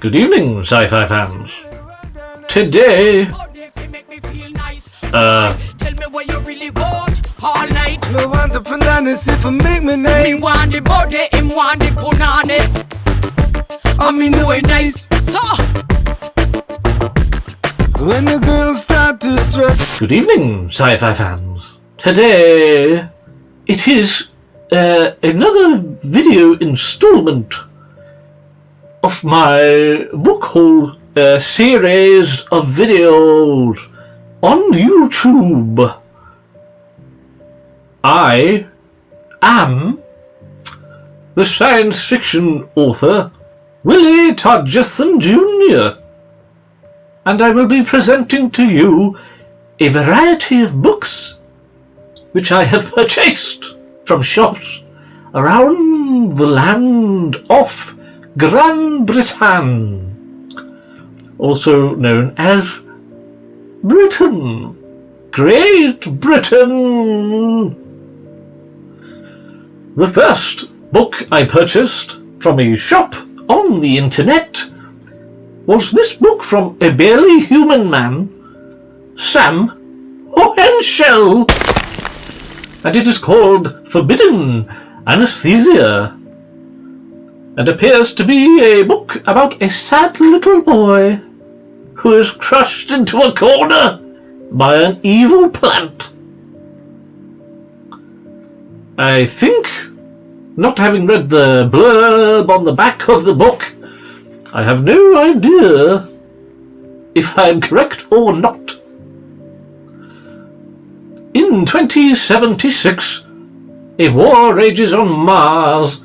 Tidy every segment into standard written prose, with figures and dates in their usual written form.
Good evening, sci-fi fans. Today, Tell me what you really want all night. Me want the bananas if I make me Me nice. want the body, him want the punani. I mean know it nice. So When the girls start to strut. good evening, sci-fi fans. Today, it is another video installment of my book haul series of videos on YouTube. I am the science fiction author Willie Todgerson Jr. and I will be presenting to you a variety of books which I have purchased from shops around the land of Gran Britain, also known as Britain, Great Britain. The first book I purchased from a shop on the internet was this book from a barely human man, Sam Hohenschel, and it is called Forbidden Anesthesia, and appears to be a book about a sad little boy who is crushed into a corner by an evil plant. I think, not having read the blurb on the back of the book, I have no idea if I am correct or not. In 2076, a war rages on Mars.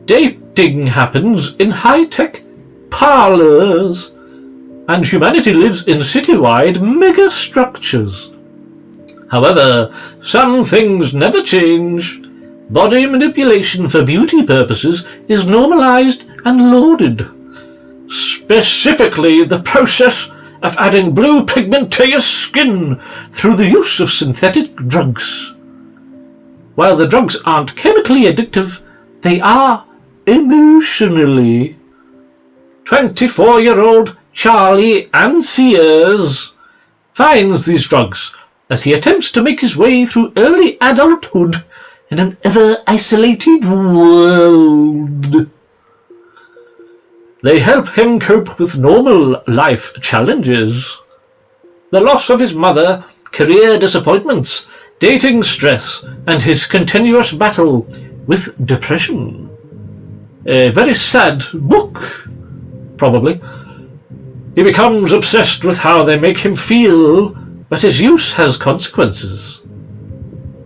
Dating happens in high-tech parlors, and humanity lives in citywide megastructures. However, some things never change. Body manipulation for beauty purposes is normalized and lauded. Specifically, the process of adding blue pigment to your skin through the use of synthetic drugs. While the drugs aren't chemically addictive, they are emotionally. 24-year-old Charlie Anseers finds these drugs as he attempts to make his way through early adulthood in an ever-isolated world. They help him cope with normal life challenges. The loss of his mother, career disappointments, dating stress, and his continuous battle with depression. A very sad book, probably. He becomes obsessed with how they make him feel, but his use has consequences.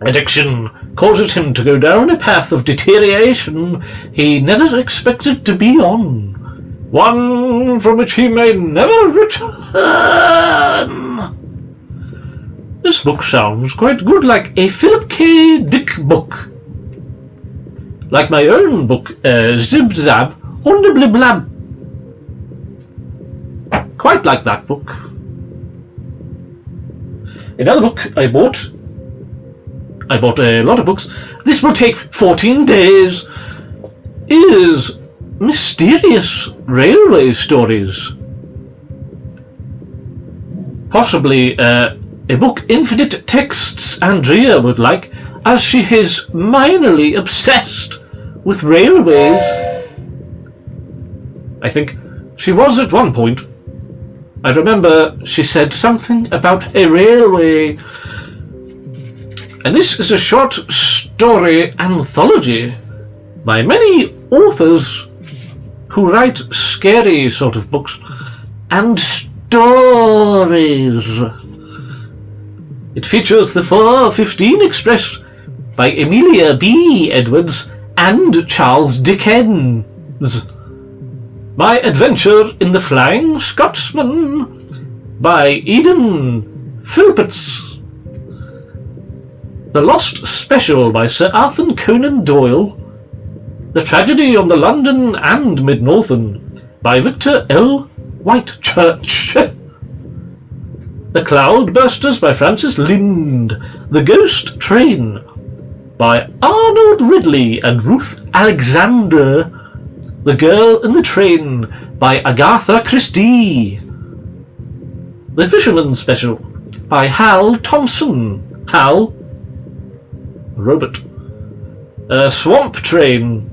Addiction causes him to go down a path of deterioration he never expected to be on, one from which he may never return. This book sounds quite good, like a Philip K. Dick book. Like my own book, Zib Zab, Blib Blab. Quite like that book. Another book I bought a lot of books. This will take 14 days. Is Mysterious Railway Stories. Possibly a book Infinite Texts Andrea would like, as she is minorly obsessed with railways. I think she was at one point. I remember she said something about a railway. And this is a short story anthology by many authors who write scary sort of books and stories. It features the 4:15 Express by Emilia B. Edwards and Charles Dickens. My Adventure in the Flying Scotsman by Eden Philpotts. The Lost Special by Sir Arthur Conan Doyle. The Tragedy on the London and Mid-Northern by Victor L. Whitechurch. The Cloudbursters by Francis Lind. The Ghost Train by Arnold Ridley and Ruth Alexander. The Girl in the Train by Agatha Christie. The Fisherman's Special by Hal Thompson. Hal. Robert. Swamp Train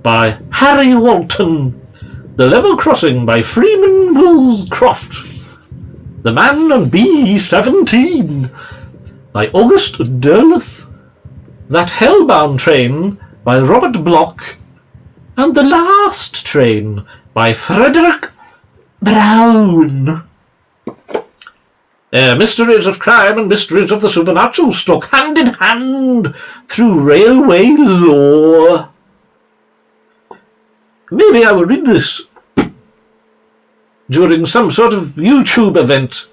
by Harry Walton. The Level Crossing by Freeman Woolcroft. The Man and Bee 17 by August Derleth. That Hellbound Train by Robert Bloch. And The Last Train by Frederick Brown. Mysteries of crime and mysteries of the supernatural stuck hand in hand through railway lore. Maybe I will read this during some sort of YouTube event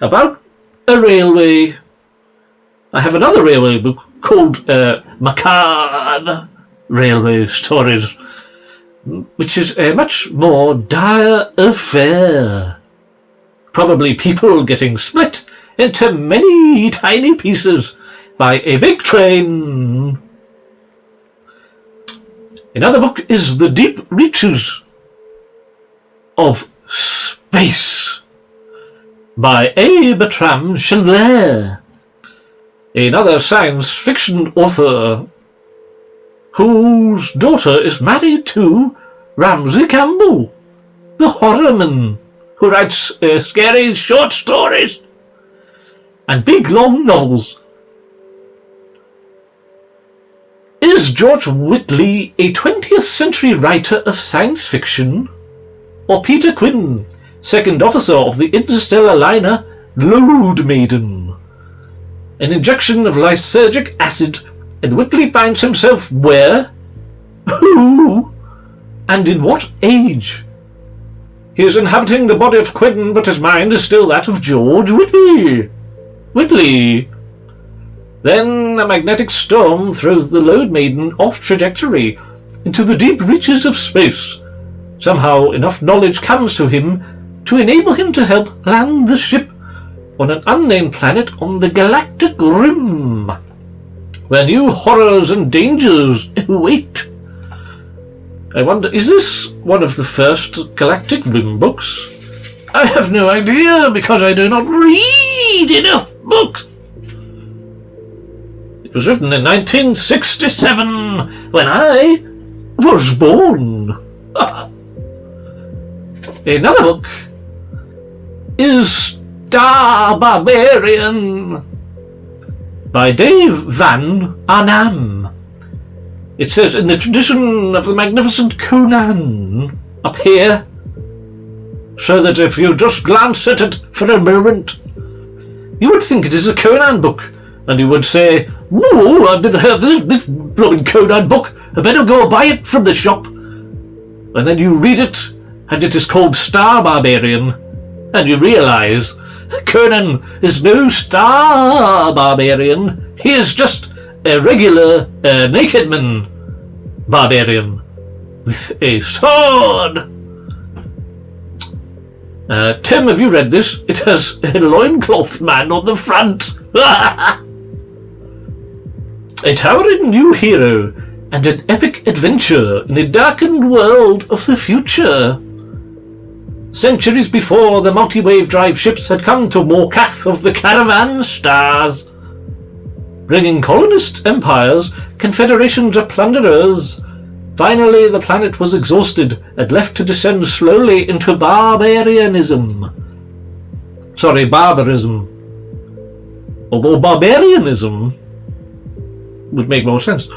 about a railway. I have another railway book called Macabre Railway Stories, which is a much more dire affair. Probably people getting split into many tiny pieces by a big train. Another book is The Deep Reaches of Space by A. Bertram Chandler, another science fiction author whose daughter is married to Ramsey Campbell, the horrorman who writes scary short stories and big long novels. Is George Whitley a 20th century writer of science fiction, or Peter Quinn, second officer of the interstellar liner Load Maiden? An injection of lysergic acid, and Whitley finds himself where, who, and in what age? He is inhabiting the body of Quinn, but his mind is still that of George Whitley. Then a magnetic storm throws the Load Maiden off trajectory into the deep reaches of space. Somehow enough knowledge comes to him to enable him to help land the ship on an unnamed planet on the galactic rim, where new horrors and dangers await. I wonder, is this one of the first Galactic Rim books? I have no idea, because I do not read enough books. It was written in 1967, when I was born. Another book is Star Barbarian by Dave Van Arnam. It says, in the tradition of the magnificent Conan, up here, so that if you just glance at it for a moment, you would think it is a Conan book, and you would say, "Whoa, I've never heard of this blowing Conan book, I better go buy it from the shop." And then you read it, and it is called Star Barbarian, and you realise Conan is no Star Barbarian, he is just a regular naked man barbarian with a sword. Tim, have you read this? It has a loincloth man on the front. A towering new hero and an epic adventure in a darkened world of the future. Centuries before the multi-wave drive ships had come to Morkath of the Caravan Stars, bringing colonist empires, confederations of plunderers. Finally, the planet was exhausted and left to descend slowly into barbarism. Although barbarianism would make more sense.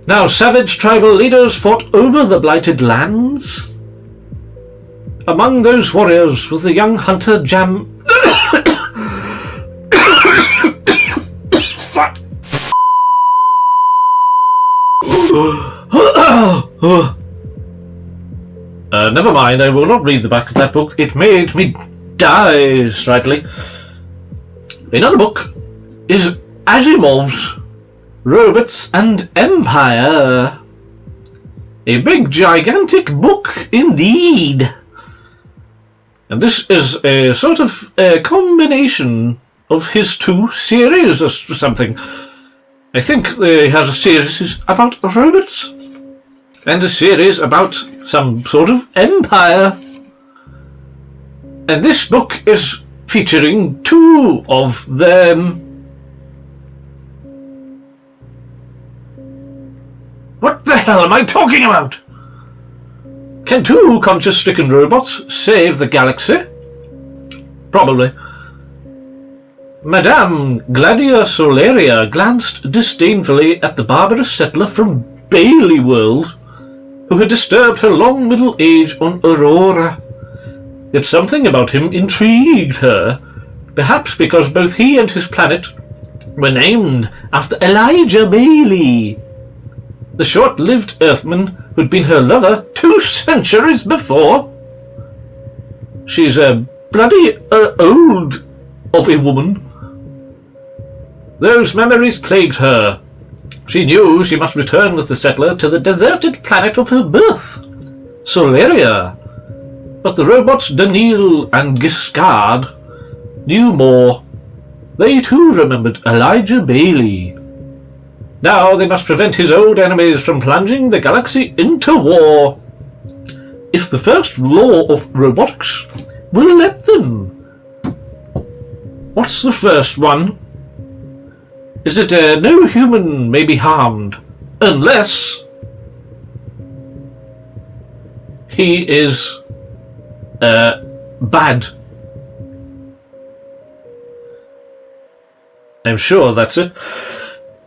Now, savage tribal leaders fought over the blighted lands. Among those warriors was the young hunter Fuck. Never mind, I will not read the back of that book. It made me die slightly. Another book is Asimov's Robots and Empire. A big, gigantic book indeed. And this is a sort of a combination of his two series or something. I think he has a series about robots and a series about some sort of empire. And this book is featuring 2 of them. What the hell am I talking about? Can 2 conscious-stricken robots save the galaxy? Probably. Madame Gladia Solaria glanced disdainfully at the barbarous settler from Bailey World, who had disturbed her long middle age on Aurora. Yet something about him intrigued her, perhaps because both he and his planet were named after Elijah Bailey, the short-lived Earthman who'd been her lover 2 centuries before. She's a bloody old of a woman. Those memories plagued her. She knew she must return with the settler to the deserted planet of her birth, Solaria. But the robots Daniil and Giscard knew more. They too remembered Elijah Bailey. Now they must prevent his old enemies from plunging the galaxy into war. If the first law of robotics will let them. What's the first one? Is it no human may be harmed unless he is bad? I'm sure that's it.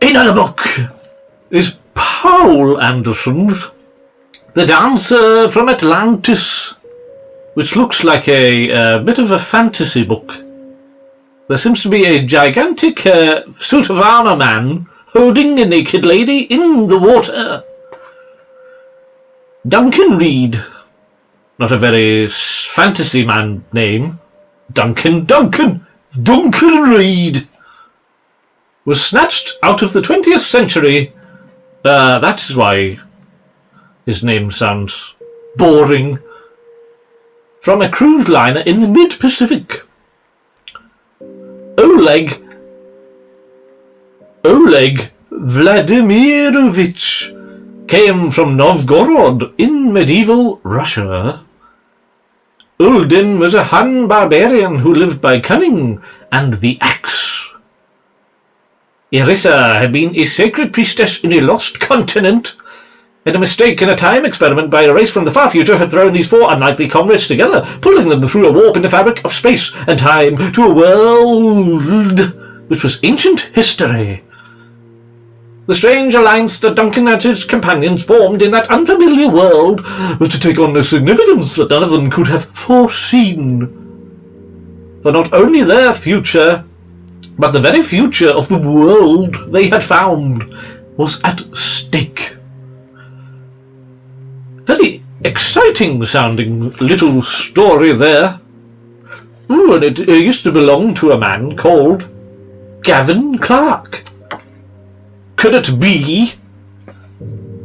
Another book is Paul Anderson's The Dancer from Atlantis, which looks like a bit of a fantasy book. There seems to be a gigantic suit of armor man holding a naked lady in the water. Duncan Reed. Not a very fantasy man name. Duncan Reed was snatched out of the 20th century. That is why his name sounds boring. From a cruise liner in the mid-Pacific. Oleg Vladimirovich came from Novgorod in medieval Russia. Uldin was a Han barbarian who lived by cunning and the axe. Irissa had been a sacred priestess in a lost continent, and a mistake in a time experiment by a race from the far future had thrown these 4 unlikely comrades together, pulling them through a warp in the fabric of space and time to a world which was ancient history. The strange alliance that Duncan and his companions formed in that unfamiliar world was to take on a significance that none of them could have foreseen. For not only their future, but the very future of the world they had found was at stake. Very exciting sounding little story there. Ooh, and it used to belong to a man called Gavin Clark. Could it be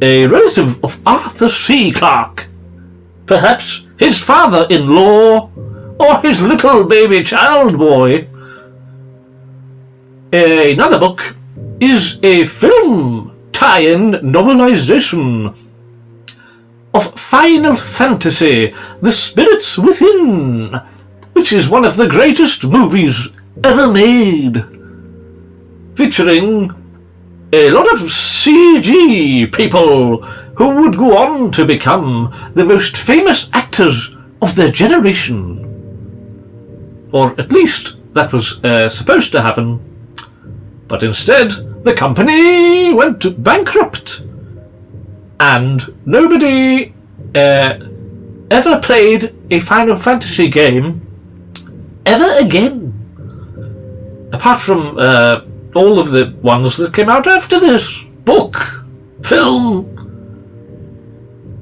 a relative of Arthur C. Clarke? Perhaps his father-in-law or his little baby child boy? Another book is a film tie-in novelization of Final Fantasy, The Spirits Within, which is one of the greatest movies ever made, featuring a lot of CG people who would go on to become the most famous actors of their generation. Or at least that was supposed to happen. But instead, the company went bankrupt. And nobody ever played a Final Fantasy game ever again. Apart from all of the ones that came out after this. Book, film,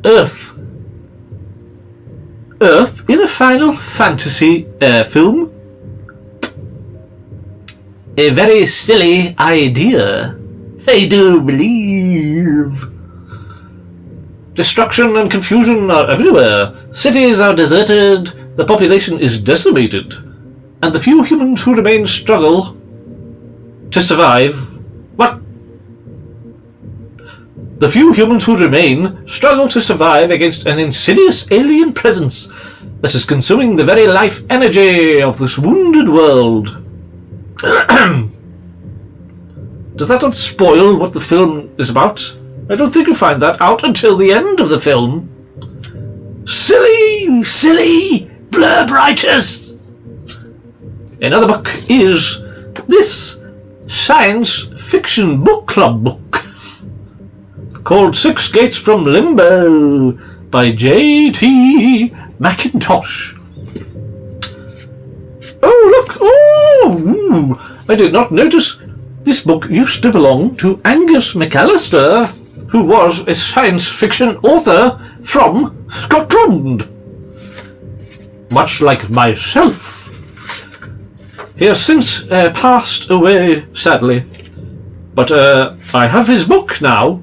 Earth in a Final Fantasy film? A very silly idea, I do believe. Destruction and confusion are everywhere. Cities are deserted, the population is decimated, and the few humans who remain struggle to survive. What? The few humans who remain struggle to survive against an insidious alien presence that is consuming the very life energy of this wounded world. Does that not spoil what the film is about? I don't think you find that out until the end of the film. Silly, silly blurb writers! Another book is this science fiction book club book called Six Gates from Limbo by J.T. McIntosh. Oh, look! Oh! I did not notice this book used to belong to Angus McAllister, who was a science fiction author from Scotland. Much like myself. He has since passed away, sadly. But I have his book now.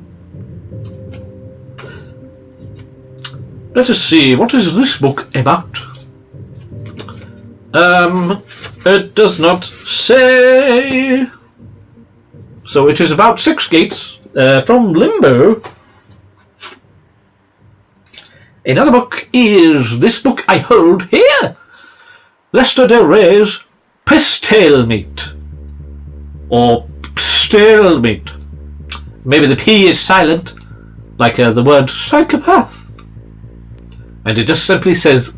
Let us see, what is this book about? It does not say. So it is about Six Gates from Limbo. Another book is this book I hold here. Lester Del Rey's Stalemate. Or Stalemate. Maybe the P is silent, like the word psychopath. And it just simply says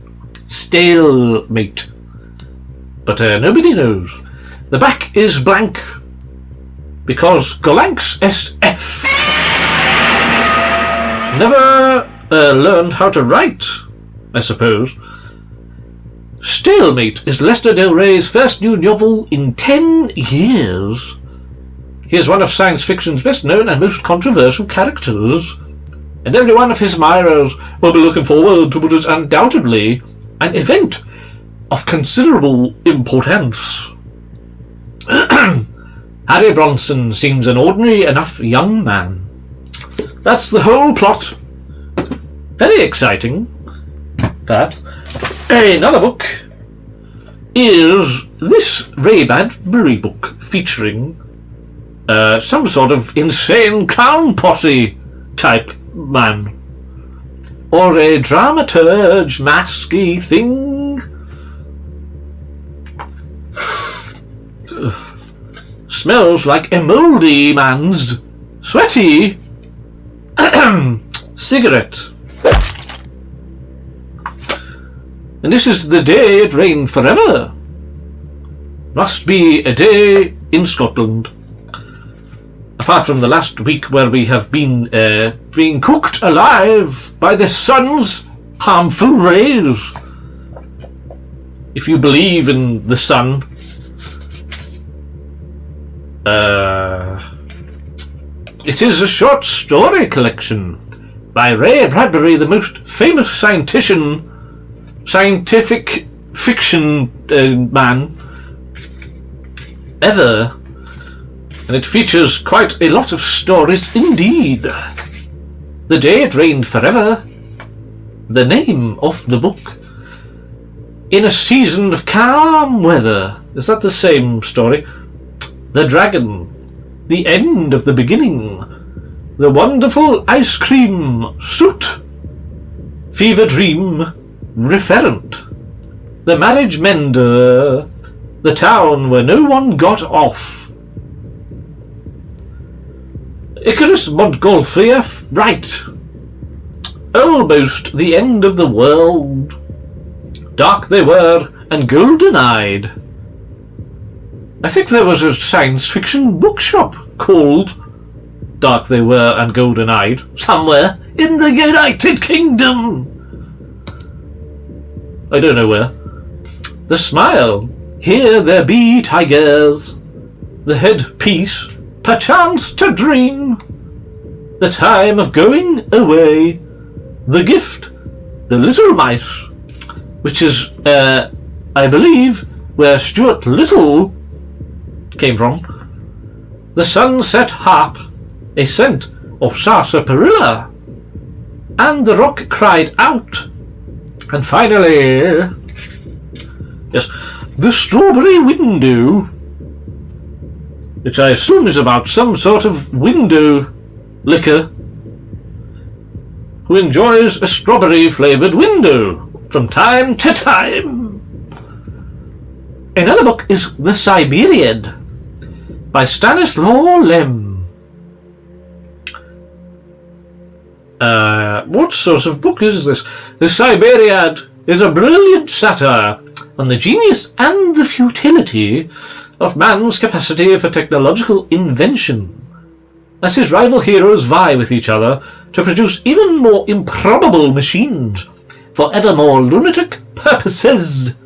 Stalemate. But nobody knows. The back is blank. Because Golanx SF never learned how to write, I suppose. Stalemate is Lester Del Rey's first new novel in 10 years. He is one of science fiction's best known and most controversial characters, and every one of his admirers will be looking forward to what is undoubtedly an event of considerable importance. Harry Bronson seems an ordinary enough young man. That's the whole plot. Very exciting, perhaps. Another book is this Ray Bradbury book featuring some sort of insane clown posse type man. Or a dramaturge masky thing. Smells like a mouldy man's sweaty cigarette. And this is the day it rained forever. Must be a day in Scotland. Apart from the last week where we have been being cooked alive by the sun's harmful rays. If you believe in the sun. It is a short story collection by Ray Bradbury, the most famous scientific fiction man ever, and it features quite a lot of stories indeed. The Day It Rained Forever, the name of the book. In a Season of Calm Weather, is that the same story? The Dragon, The End of the Beginning, The Wonderful Ice Cream Suit, Fever Dream, Referent, The Marriage Mender, The Town Where No One Got Off, Icarus Montgolfier, right, Almost the End of the World, Dark They Were and Golden-Eyed. I think there was a science fiction bookshop called Dark They Were and Golden-Eyed somewhere in the United Kingdom. I don't know where. The Smile, Here There Be Tigers, The Headpiece, Perchance to Dream, The Time of Going Away, The Gift, The Little Mice, which is, I believe, where Stuart Little came from, The Sunset Harp, A Scent of Sarsaparilla, and The Rock Cried Out, and finally, yes, The Strawberry Window, which I assume is about some sort of window liquor who enjoys a strawberry-flavoured window from time to time. Another book is The Siberiad by Stanislaw Lem. What sort of book is this? The Siberiad is a brilliant satire on the genius and the futility of man's capacity for technological invention, as his rival heroes vie with each other to produce even more improbable machines for ever more lunatic purposes.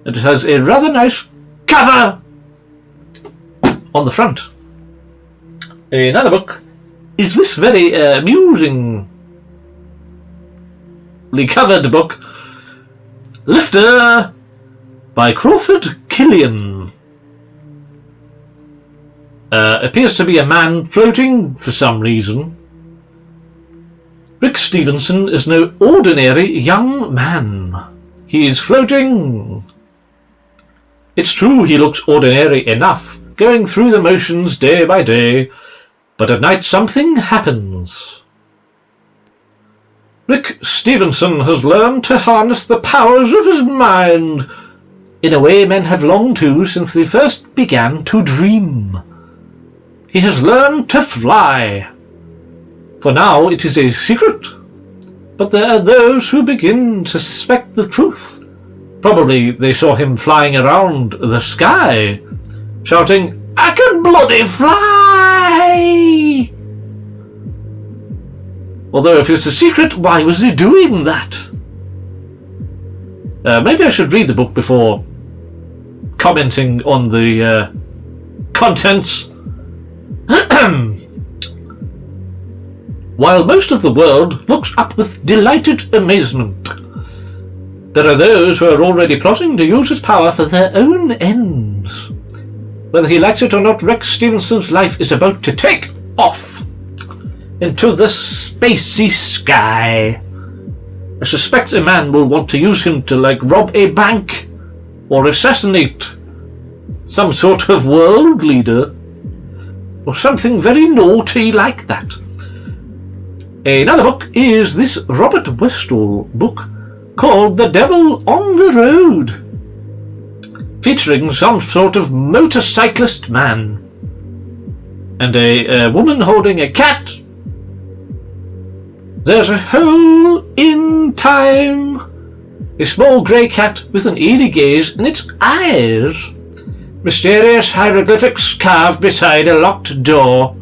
And it has a rather nice cover on the front. Another book is this very amusingly covered book, Lifter by Crawford Killian. Appears to be a man floating for some reason. Rick Stevenson is no ordinary young man. He is floating. It's true he looks ordinary enough, going through the motions day by day, but at night something happens. Rick Stevenson has learned to harness the powers of his mind in a way men have longed to since they first began to dream. He has learned to fly. For now it is a secret, but there are those who begin to suspect the truth. Probably they saw him flying around the sky, shouting, "I can bloody fly!" Although if it's a secret, why was he doing that? Maybe I should read the book before commenting on the contents. While most of the world looks up with delighted amazement, there are those who are already plotting to use its power for their own ends. Whether he likes it or not, Rex Stevenson's life is about to take off into the spacey sky. I suspect a man will want to use him to, rob a bank or assassinate some sort of world leader or something very naughty like that. Another book is this Robert Westall book called The Devil on the Road, featuring some sort of motorcyclist man and a woman holding a cat. There's a hole in time. A small grey cat with an eerie gaze in its eyes. Mysterious hieroglyphics carved beside a locked door.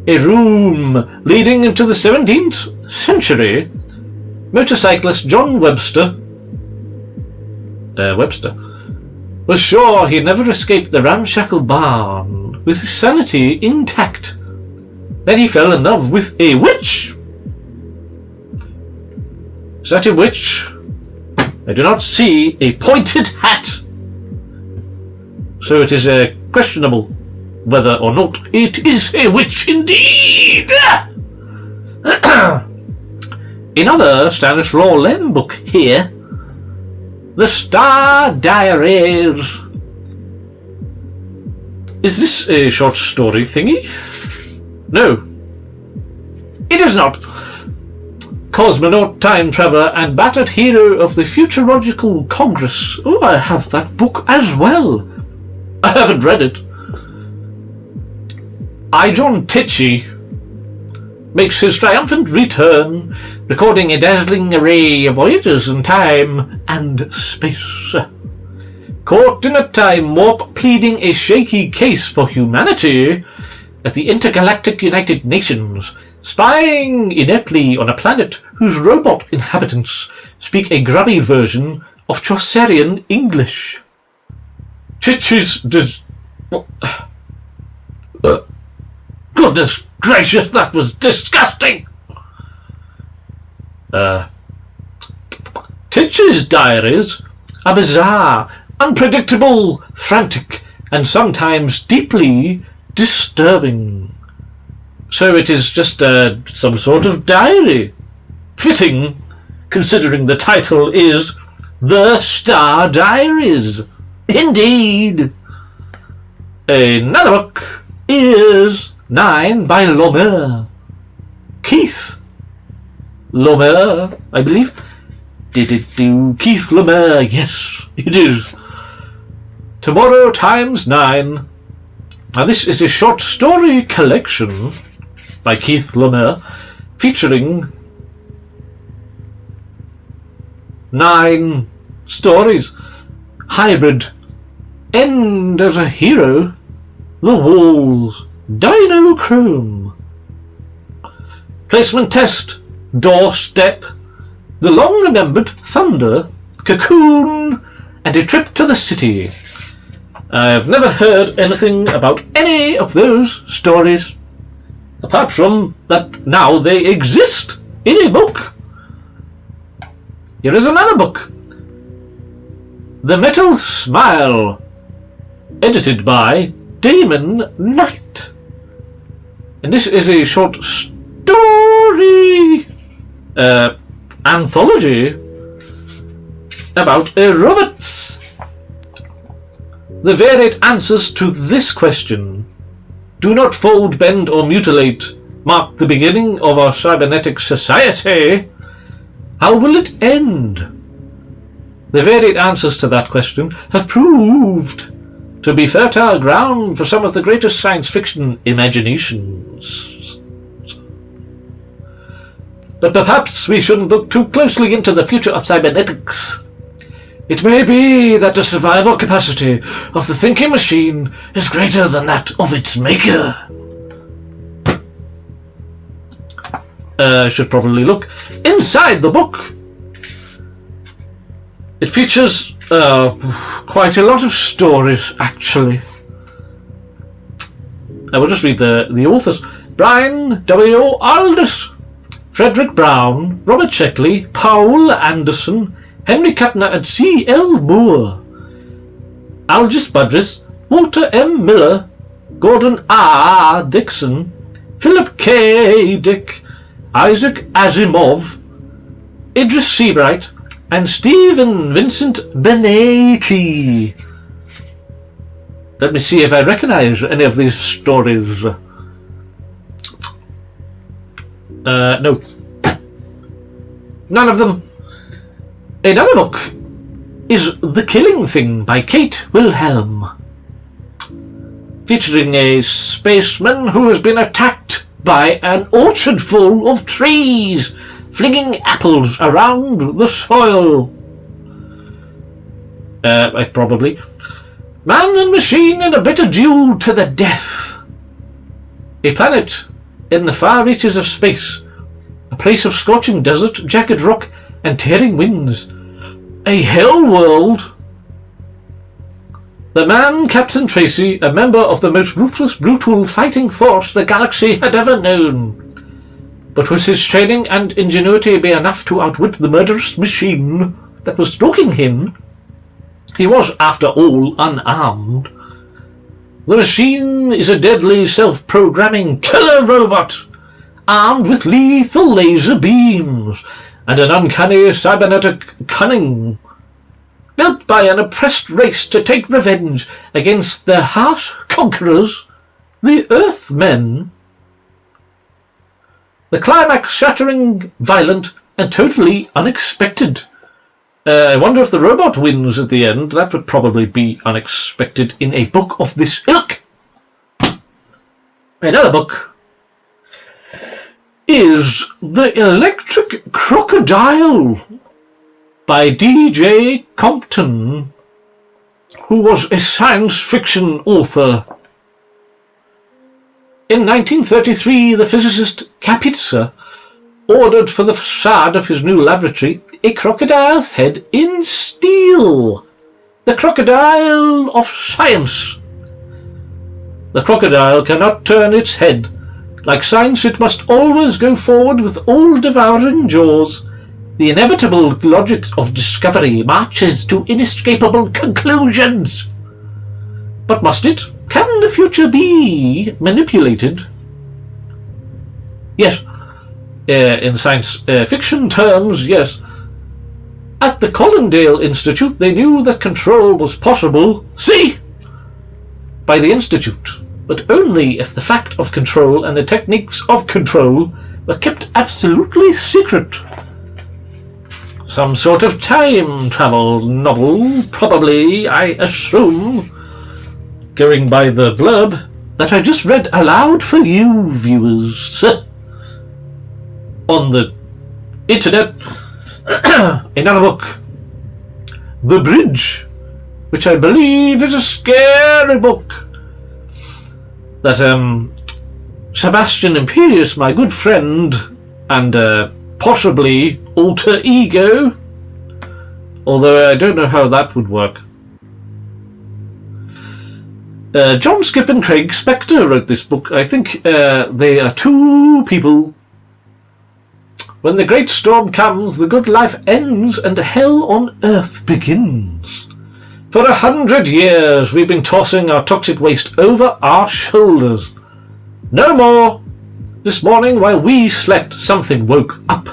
A room leading into the 17th century. Motorcyclist John Webster was sure he'd never escape the ramshackle barn with his sanity intact. Then he fell in love with a witch. Is that a witch? I do not see a pointed hat, so it is questionable whether or not it is a witch indeed. Another Stanislaw Lem book here, The Star Diaries. Is this a short story thingy? No, it is not. Cosmonaut, time traveler, and battered hero of the Futurological Congress. Oh, I have that book as well. I haven't read it. I. John Tichy makes his triumphant return, recording a dazzling array of voyages in time and space. Caught in a time warp, pleading a shaky case for humanity at the Intergalactic United Nations, spying inertly on a planet whose robot inhabitants speak a grubby version of Chaucerian English. Titchy's Goodness gracious, that was disgusting! Titch's diaries are bizarre, unpredictable, frantic, and sometimes deeply disturbing. So it is just some sort of diary. Fitting, considering the title is The Star Diaries. Indeed. Another book is 9 by Lomer. Keith Lemaire, I believe. Keith Lemaire, yes, it is. Tomorrow Times 9. Now this is a short story collection by Keith Lemaire featuring 9 stories. Hybrid, End as a Hero, The Walls, Dinochrome, Placement Test, Doorstep, The Long Remembered Thunder, Cocoon, and A Trip to the City. I've never heard anything about any of those stories, apart from that now they exist in a book. Here is another book. The Metal Smile, edited by Damon Knight. And this is a short story anthology about robots. The varied answers to this question, do not fold, bend, or mutilate, mark the beginning of our cybernetic society. How will it end? The varied answers to that question have proved to be fertile ground for some of the greatest science fiction imaginations. But perhaps we shouldn't look too closely into the future of cybernetics. It may be that the survival capacity of the thinking machine is greater than that of its maker. I should probably look inside the book. It features quite a lot of stories, actually. I will just read the authors. Brian W. Aldous, Frederick Brown, Robert Sheckley, Paul Anderson, Henry Kuttner, and C.L. Moore. Algis Budris, Walter M. Miller, Gordon R. Dixon, Philip K. Dick, Isaac Asimov, Idris Seabright, and Stephen Vincent Benetti. Let me see if I recognize any of these stories. No. None of them. Another book is The Killing Thing by Kate Wilhelm, featuring a spaceman who has been attacked by an orchard full of trees, flinging apples around the soil. Probably. Man and machine in a bitter duel to the death. A planet in the far reaches of space, a place of scorching desert, jagged rock, and tearing winds. A hell world. The man, Captain Tracy, a member of the most ruthless, brutal fighting force the galaxy had ever known. But would his training and ingenuity be enough to outwit the murderous machine that was stalking him? He was, after all, unarmed. The machine is a deadly, self-programming killer robot, armed with lethal laser beams and an uncanny cybernetic cunning, built by an oppressed race to take revenge against their harsh conquerors, the Earthmen. The climax shattering, violent, and totally unexpected. I wonder if the robot wins at the end. That would probably be unexpected in a book of this ilk. Another book is The Electric Crocodile by D.J. Compton, who was a science fiction author. In 1933, the physicist Kapitsa ordered for the facade of his new laboratory a crocodile's head in steel. The crocodile of science. The crocodile cannot turn its head. Like science, it must always go forward with all-devouring jaws. The inevitable logic of discovery marches to inescapable conclusions. But must it? Can the future be manipulated? Yes. In science fiction terms, yes. At the Collindale Institute, they knew that control was possible, see, by the Institute, but only if the fact of control and the techniques of control were kept absolutely secret. Some sort of time travel novel, probably, I assume, going by the blurb that I just read aloud for you viewers. On the internet, another book, The Bridge, which I believe is a scary book that Sebastian Imperius, my good friend and possibly alter ego, although I don't know how that would work. John Skip and Craig Spector wrote this book. I think they are two people. When the great storm comes, the good life ends and hell on earth begins. For 100 years we've been tossing our toxic waste over our shoulders. No more. This morning while we slept, something woke up.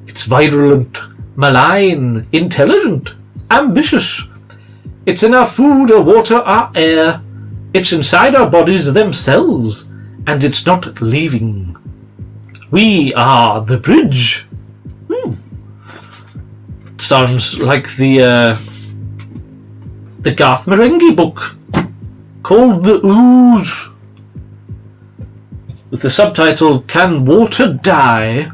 It's virulent, malign, intelligent, ambitious. It's in our food, our water, our air. It's inside our bodies themselves, and it's not leaving. We are the bridge. Sounds like the Garth Marenghi book called The Ooze, with the subtitle Can Water Die?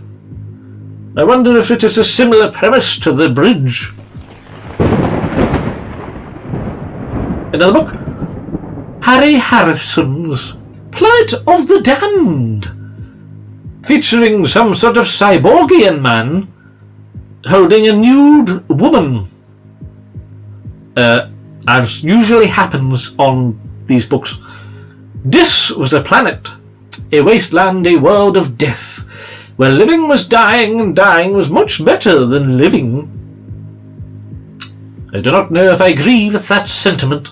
I wonder if it is a similar premise to The Bridge. Another book, Harry Harrison's Planet of the Damned, featuring some sort of cyborgian man holding a nude woman, as usually happens on these books. This was a planet, a wasteland, a world of death, where living was dying and dying was much better than living. I do not know if I agree with that sentiment.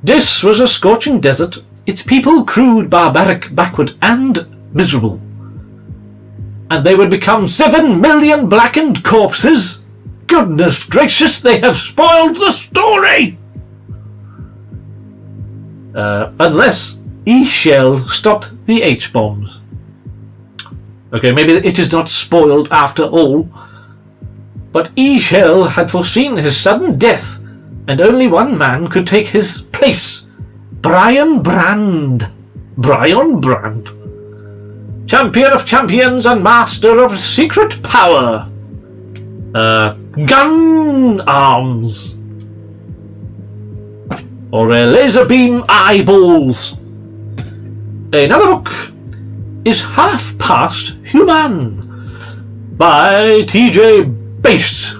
This was a scorching desert, its people crude, barbaric, backward, and miserable. And they would become 7 million blackened corpses? Goodness gracious, they have spoiled the story! Unless E-Shell stopped the H-bombs. Okay, maybe it is not spoiled after all. But E-Shell had foreseen his sudden death, and only one man could take his place. Brian Brand. Brian Brand. Champion of champions and master of secret power. Gun arms. Or laser beam eyeballs. Another book is Half Past Human by T.J. Bates,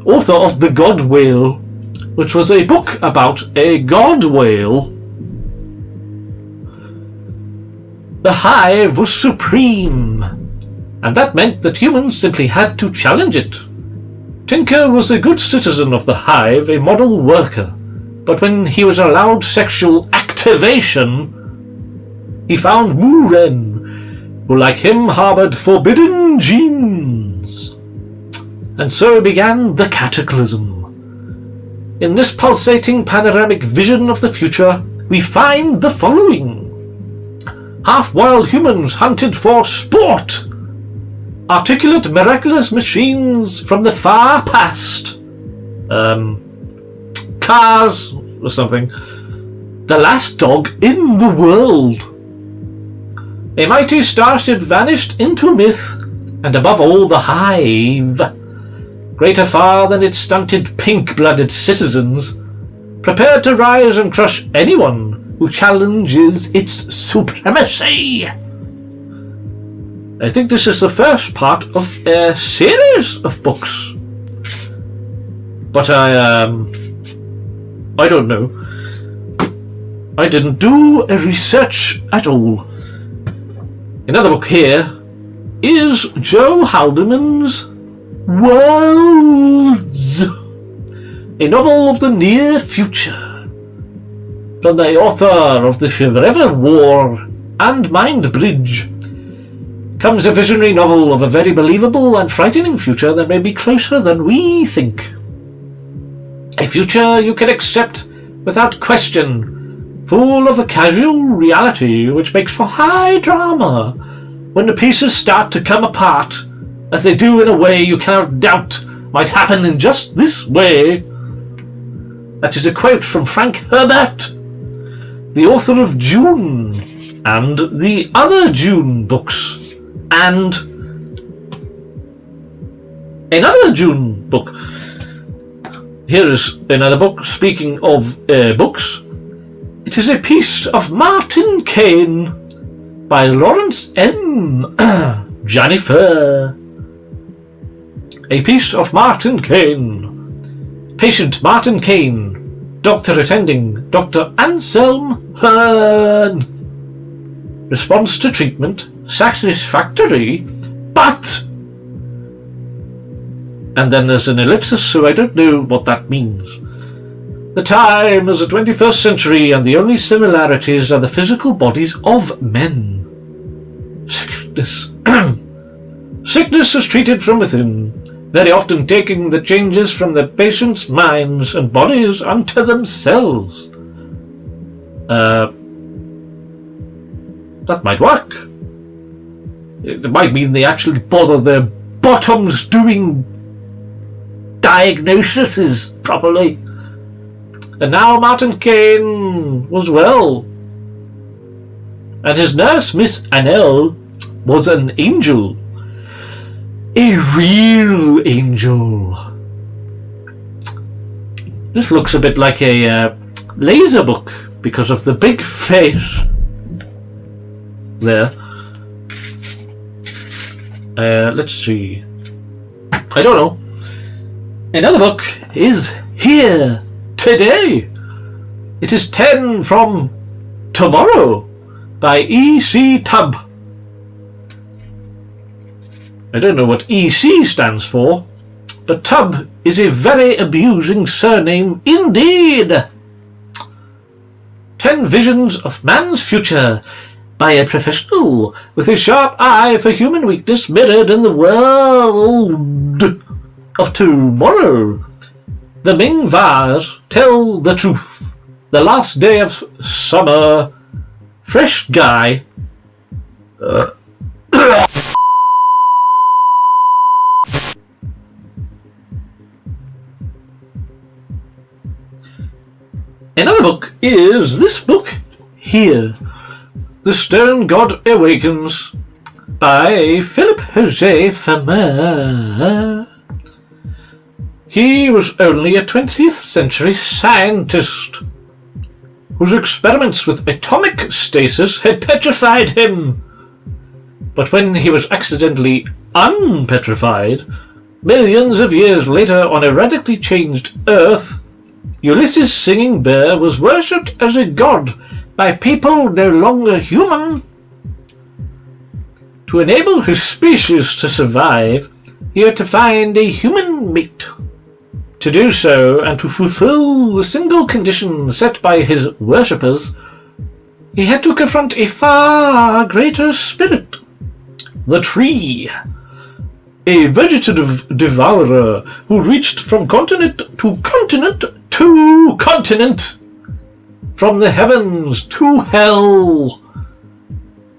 author of The God Whale, which was a book about a god whale. The hive was supreme, and that meant that humans simply had to challenge it. Tinker was a good citizen of the hive, a model worker, but when he was allowed sexual activation, he found Muren, who like him harbored forbidden genes. And so began the cataclysm. In this pulsating panoramic vision of the future, we find the following. Half-wild humans hunted for sport. Articulate, miraculous machines from the far past. Cars or something. The last dog in the world. A mighty starship vanished into myth, and above all the hive. Greater far than its stunted pink-blooded citizens, prepared to rise and crush anyone who challenges its supremacy. I think this is the first part of a series of books. But I don't know. I didn't do a research at all. Another book here is Joe Haldeman's Worlds, a novel of the near future. From the author of The Forever War and Mind Bridge comes a visionary novel of a very believable and frightening future that may be closer than we think. A future you can accept without question, full of a casual reality which makes for high drama when the pieces start to come apart, as they do in a way you cannot doubt might happen in just this way. That is a quote from Frank Herbert, the author of June and the other June books, and another June book. Here is another book. Speaking of books, it is a piece of Martin Kane by Lawrence M. Jennifer. A piece of Martin Kane. Patient Martin Kane. Doctor attending Dr. Anselm Hearn. Response to treatment satisfactory, but... And then there's an ellipsis, so I don't know what that means. The time is the 21st century, and the only similarities are the physical bodies of men. Sickness. Sickness is treated from within, very often taking the changes from the patient's minds and bodies unto themselves. That might work. It might mean they actually bother their bottoms doing diagnoses properly. And now Martin Kane was well. And his nurse, Miss Annelle, was an angel. A real angel. This looks a bit like a laser book because of the big face there. Let's see. I don't know. Another book is here today. It is 10 from Tomorrow by E.C. Tubb. I don't know what E.C. stands for, but Tubb is a very abusing surname indeed. 10 Visions of Man's Future by a professional with a sharp eye for human weakness mirrored in the world of tomorrow. The Ming Vars tell the truth. The last day of summer. Fresh guy. Another book is this book here. The Stone God Awakens by Philip Jose Farmer. He was only a 20th century scientist whose experiments with atomic stasis had petrified him. But when he was accidentally unpetrified, millions of years later on a radically changed Earth, Ulysses Singing Bear was worshipped as a god by people no longer human. To enable his species to survive, he had to find a human mate. To do so, and to fulfill the single condition set by his worshippers, he had to confront a far greater spirit, the tree, a vegetative devourer who reached from continent to continent to continent, from the heavens to hell.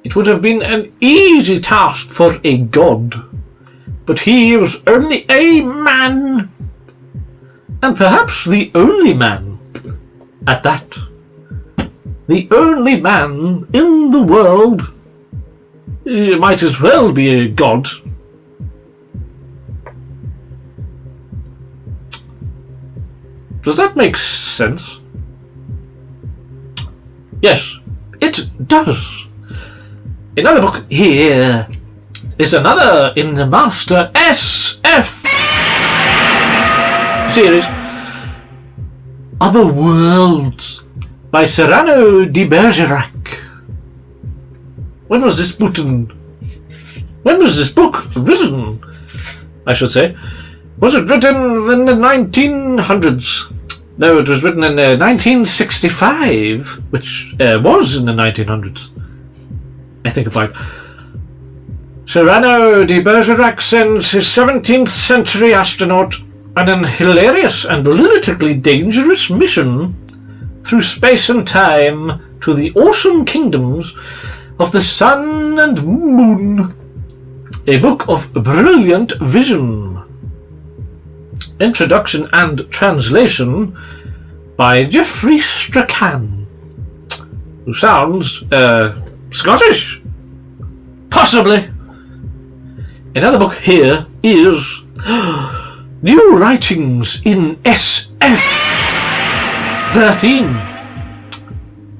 It would have been an easy task for a god, but he was only a man, and perhaps the only man at that. The only man in the world. He might as well be a god. Does that make sense? Yes, it does. Another book here is another in the Master SF series, Other Worlds by Cyrano de Bergerac. When was this book written? I should say. Was it written in the 1900s? No, it was written in 1965, which was in the 1900s. I think if I... Cyrano de Bergerac sends his 17th century astronaut on an hilarious and lunatically dangerous mission through space and time to the awesome kingdoms of the Sun and Moon, a book of brilliant vision. Introduction and translation by Geoffrey Strachan, who sounds Scottish. Possibly. Another book here is New Writings in SF 13,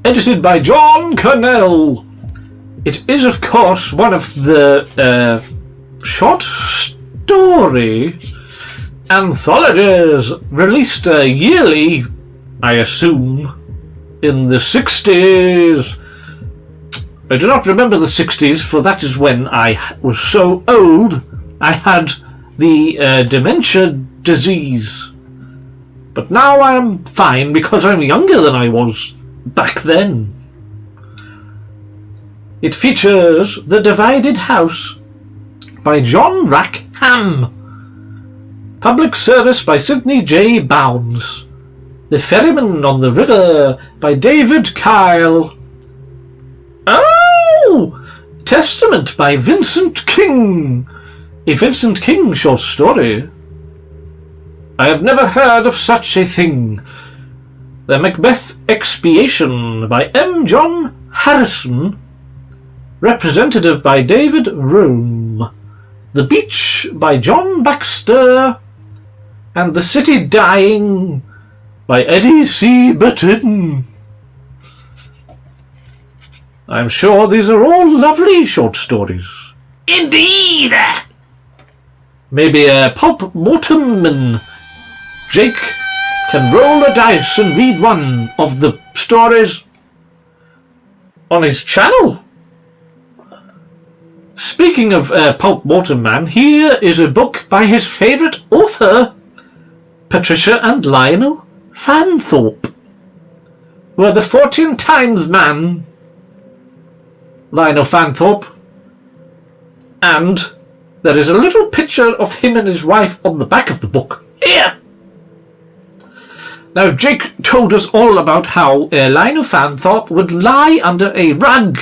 edited by John Cornell. It is, of course, one of the short story anthologies released yearly, I assume, in the 60s. I do not remember the 60s, for that is when I was so old I had the dementia disease. But now I am fine because I'm younger than I was back then. It features The Divided House by John Rackham, Public Service by Sidney J. Bounds, The Ferryman on the River by David Kyle. Oh! Testament by Vincent King, a Vincent King short story. I have never heard of such a thing. The Macbeth Expiation by M. John Harrison, representative by David Rome. The Beach by John Baxter, and The City Dying by Eddie C. Burton. I'm sure these are all lovely short stories. Indeed! Maybe a Pulp Mortem and Jake can roll a dice and read one of the stories on his channel. Speaking of Pulp Mortem Man, here is a book by his favourite author, Patricia and Lionel Fanthorpe, who are the 14 times man, Lionel Fanthorpe, and there is a little picture of him and his wife on the back of the book. Here! Now, Jake told us all about how Lionel Fanthorpe would lie under a rug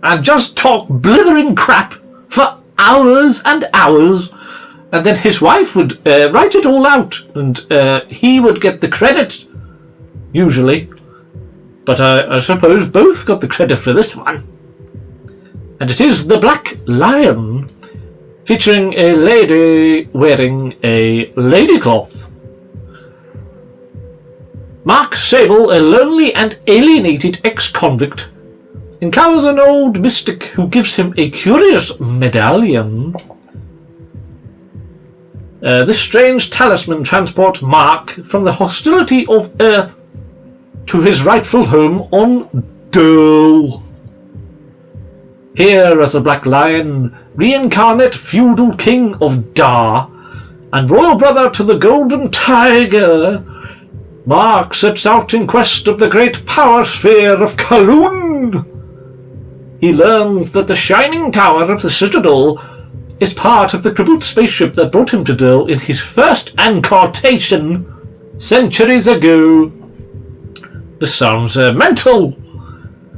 and just talk blithering crap for hours and hours, and then his wife would write it all out, and he would get the credit, usually. But I suppose both got the credit for this one. And it is The Black Lion, featuring a lady wearing a ladycloth. Mark Sable, a lonely and alienated ex-convict, encounters an old mystic who gives him a curious medallion. This strange talisman transports Mark from the hostility of Earth to his rightful home on Dole. Here as the Black Lion, reincarnate feudal king of Dar and royal brother to the Golden Tiger, Mark sets out in quest of the great power sphere of Kaloon. He learns that the shining tower of the Citadel is part of the crippled spaceship that brought him to Dole in his first incarnation centuries ago. This sounds mental.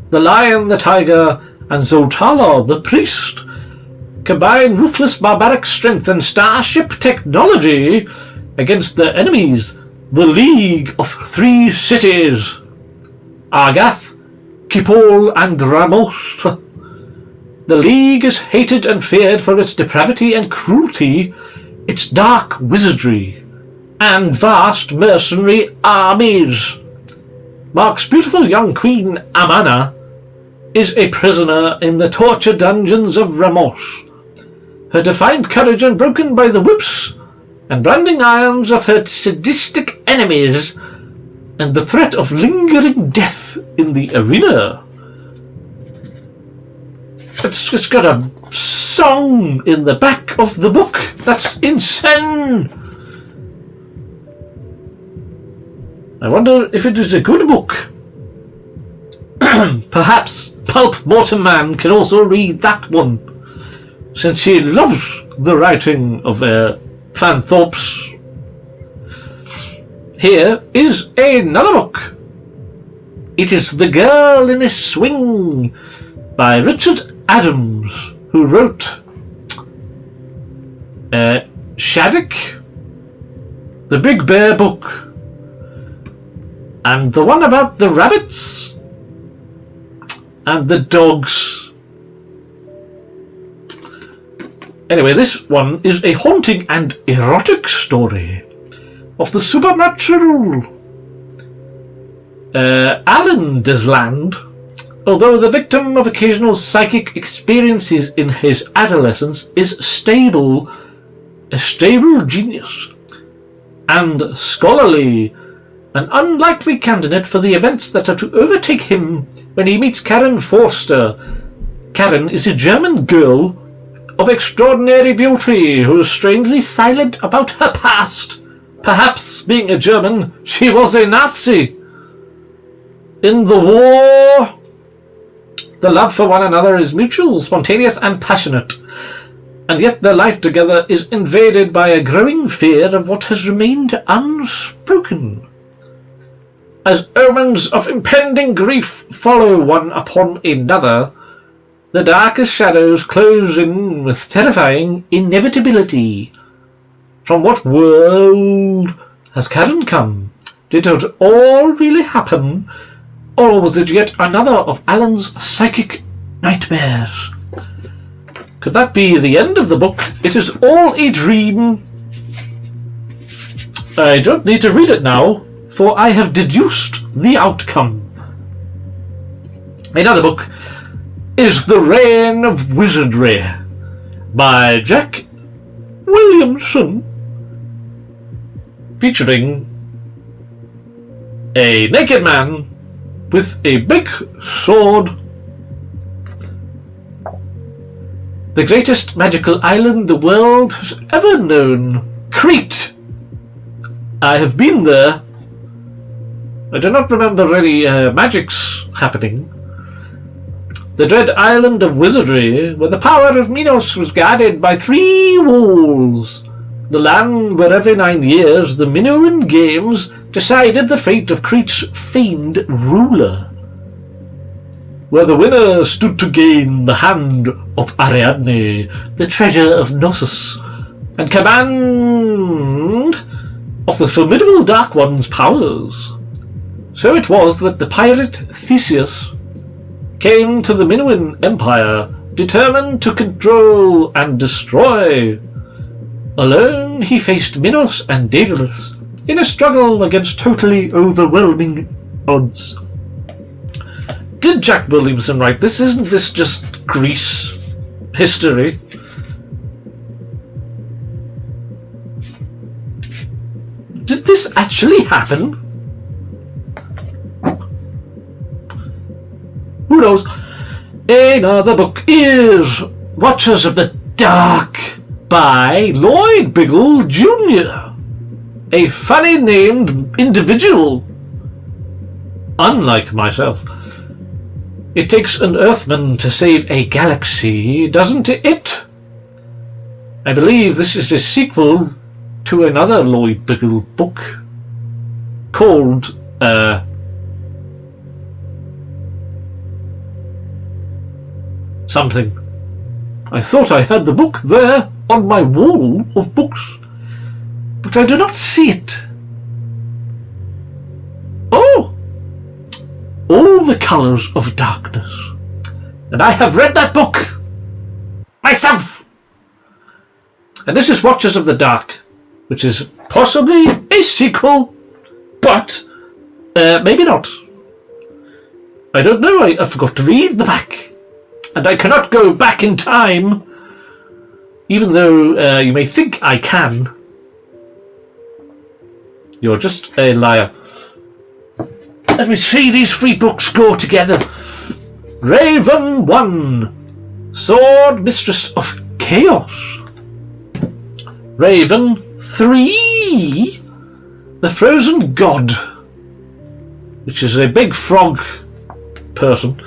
The lion, the tiger, and Zoltala, the priest, combine ruthless barbaric strength and starship technology against their enemies, the League of Three Cities, Argath, Kipol, and Ramos. The League is hated and feared for its depravity and cruelty, its dark wizardry, and vast mercenary armies. Mark's beautiful young queen, Amana, is a prisoner in the torture dungeons of Ramos, her defiant courage unbroken by the whips and branding irons of her sadistic enemies, and the threat of lingering death in the arena. It's got a song in the back of the book. That's insane! I wonder if it is a good book. Perhaps Pulp Mortem Man can also read that one, since he loves the writing of Fanthorpe's. Here is another book. It is The Girl in a Swing by Richard Adams, who wrote Shattuck, The Big Bear Book, and the one about the rabbits and the dogs. Anyway, this one is a haunting and erotic story of the supernatural. Alan Desland, although the victim of occasional psychic experiences in his adolescence, is a stable genius and scholarly, an unlikely candidate for the events that are to overtake him when he meets Karen Forster. Karen is a German girl of extraordinary beauty who is strangely silent about her past. Perhaps, being a German, she was a Nazi. In the war, the love for one another is mutual, spontaneous, and passionate, and yet their life together is invaded by a growing fear of what has remained unspoken. As omens of impending grief follow one upon another, the darkest shadows close in with terrifying inevitability. From what world has Karen come? Did it all really happen? Or was it yet another of Alan's psychic nightmares? Could that be the end of the book? It is all a dream. I don't need to read it now, for I have deduced the outcome. Another book is The Reign of Wizardry by Jack Williamson, featuring a naked man with a big sword. The greatest magical island the world has ever known. Crete. I have been there. I do not remember any magics happening. The dread island of wizardry, where the power of Minos was guarded by 3 walls. The land where every 9 years the Minoan Games decided the fate of Crete's famed ruler. Where the winner stood to gain the hand of Ariadne, the treasure of Knossos, and command of the formidable Dark One's powers. So it was that the pirate Theseus came to the Minoan Empire, determined to control and destroy. Alone he faced Minos and Daedalus in a struggle against totally overwhelming odds. Did Jack Williamson write this? Isn't this just Greece history? Did this actually happen? Who knows? Another book is Watchers of the Dark by Lloyd Biggle Jr., a funny named individual. Unlike myself. It takes an Earthman to save a galaxy, doesn't it? I believe this is a sequel to another Lloyd Biggle book called something. I thought I had the book there on my wall of books, but I do not see it. Oh! All the Colours of Darkness. And I have read that book myself! And this is Watchers of the Dark, which is possibly a sequel, but maybe not. I don't know, I forgot to read the back. And I cannot go back in time, even though you may think I can. You're just a liar. Let me see these 3 books go together. Raven 1, Sword Mistress of Chaos. Raven 3, The Frozen God, which is a big frog person.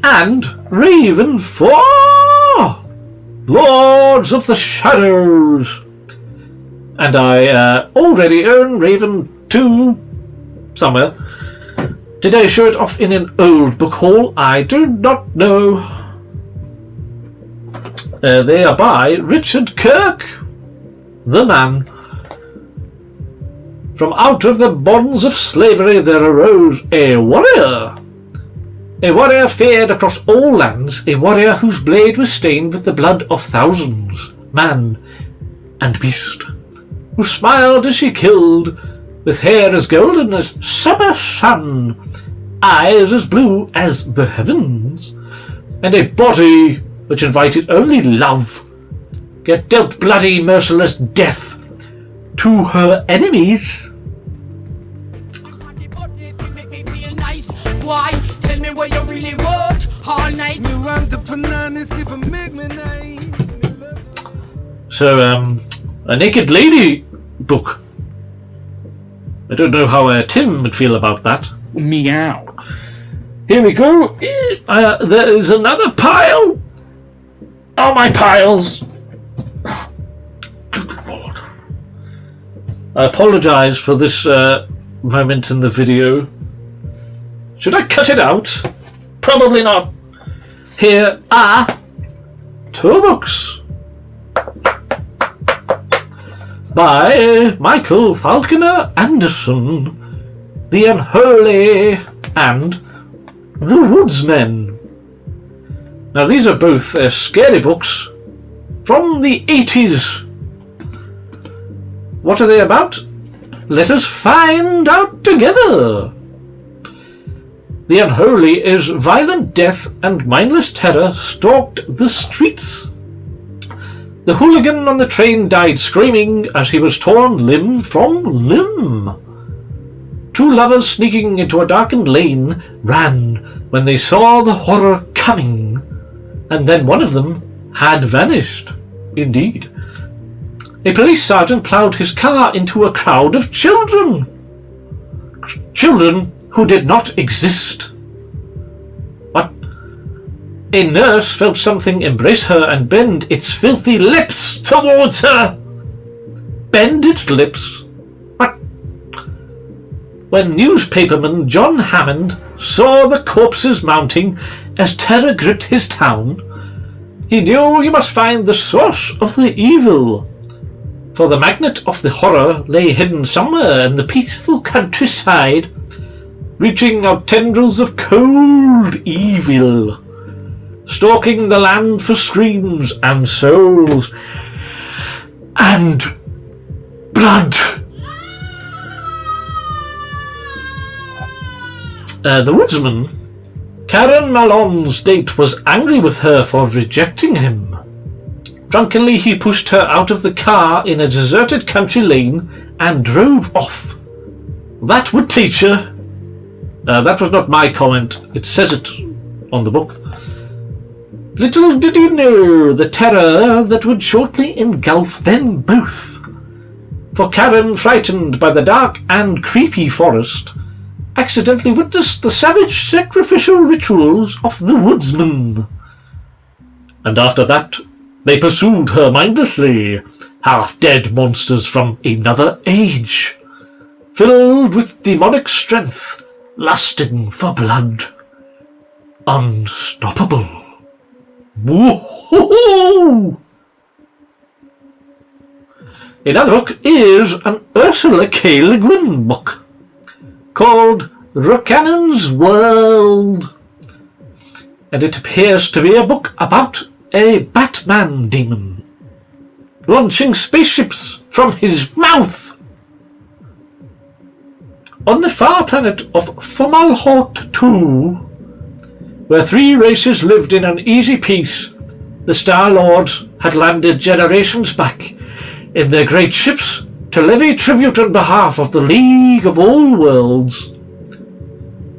And Raven 4, Lords of the Shadows. And I already own Raven 2 somewhere. Did I show it off in an old book haul? I do not know. They are by Richard Kirk, the man. From out of the bonds of slavery there arose a warrior. A warrior feared across all lands, a warrior whose blade was stained with the blood of thousands, man and beast, who smiled as she killed, with hair as golden as summer sun, eyes as blue as the heavens, and a body which invited only love, yet dealt bloody, merciless death to her enemies. Why? Tell me where you really worked all night. Me want the bananas if it make me nice. So, a naked lady book. I don't know how Tim would feel about that. Meow. Here we go. There is another pile. Oh, my piles. Oh, good Lord. I apologize for this moment in the video. Should I cut it out? Probably not. Here are two books by Michael Falconer Anderson, The Unholy and The Woodsmen. Now these are both scary books from the 80s. What are they about? Let us find out together. The Unholy is violent death and mindless terror stalked the streets. The hooligan on the train died screaming as he was torn limb from limb. Two lovers sneaking into a darkened lane ran when they saw the horror coming, and then one of them had vanished. Indeed. A police sergeant ploughed his car into a crowd of children. Children who did not exist. What? A nurse felt something embrace her and bend its filthy lips towards her. Bend its lips? What? When newspaperman John Hammond saw the corpses mounting as terror gripped his town, he knew he must find the source of the evil. For the magnet of the horror lay hidden somewhere in the peaceful countryside, reaching out tendrils of cold evil, stalking the land for screams and souls and blood. The woodsman, Karen Malon's date, was angry with her for rejecting him. Drunkenly he pushed her out of the car in a deserted country lane and drove off. That would teach her. That was not my comment. It says it on the book. Little did he know the terror that would shortly engulf them both. For Karen, frightened by the dark and creepy forest, accidentally witnessed the savage sacrificial rituals of the woodsman. And after that, they pursued her mindlessly, half-dead monsters from another age, filled with demonic strength, lusting for blood. Unstoppable. Whoa! Another book is an Ursula K. Le Guin book called Ruckanon's World, and it appears to be a book about a Batman demon launching spaceships from his mouth. On the far planet of Fomalhaut II, where three races lived in an easy peace, the Star-Lords had landed generations back in their great ships to levy tribute on behalf of the League of All Worlds.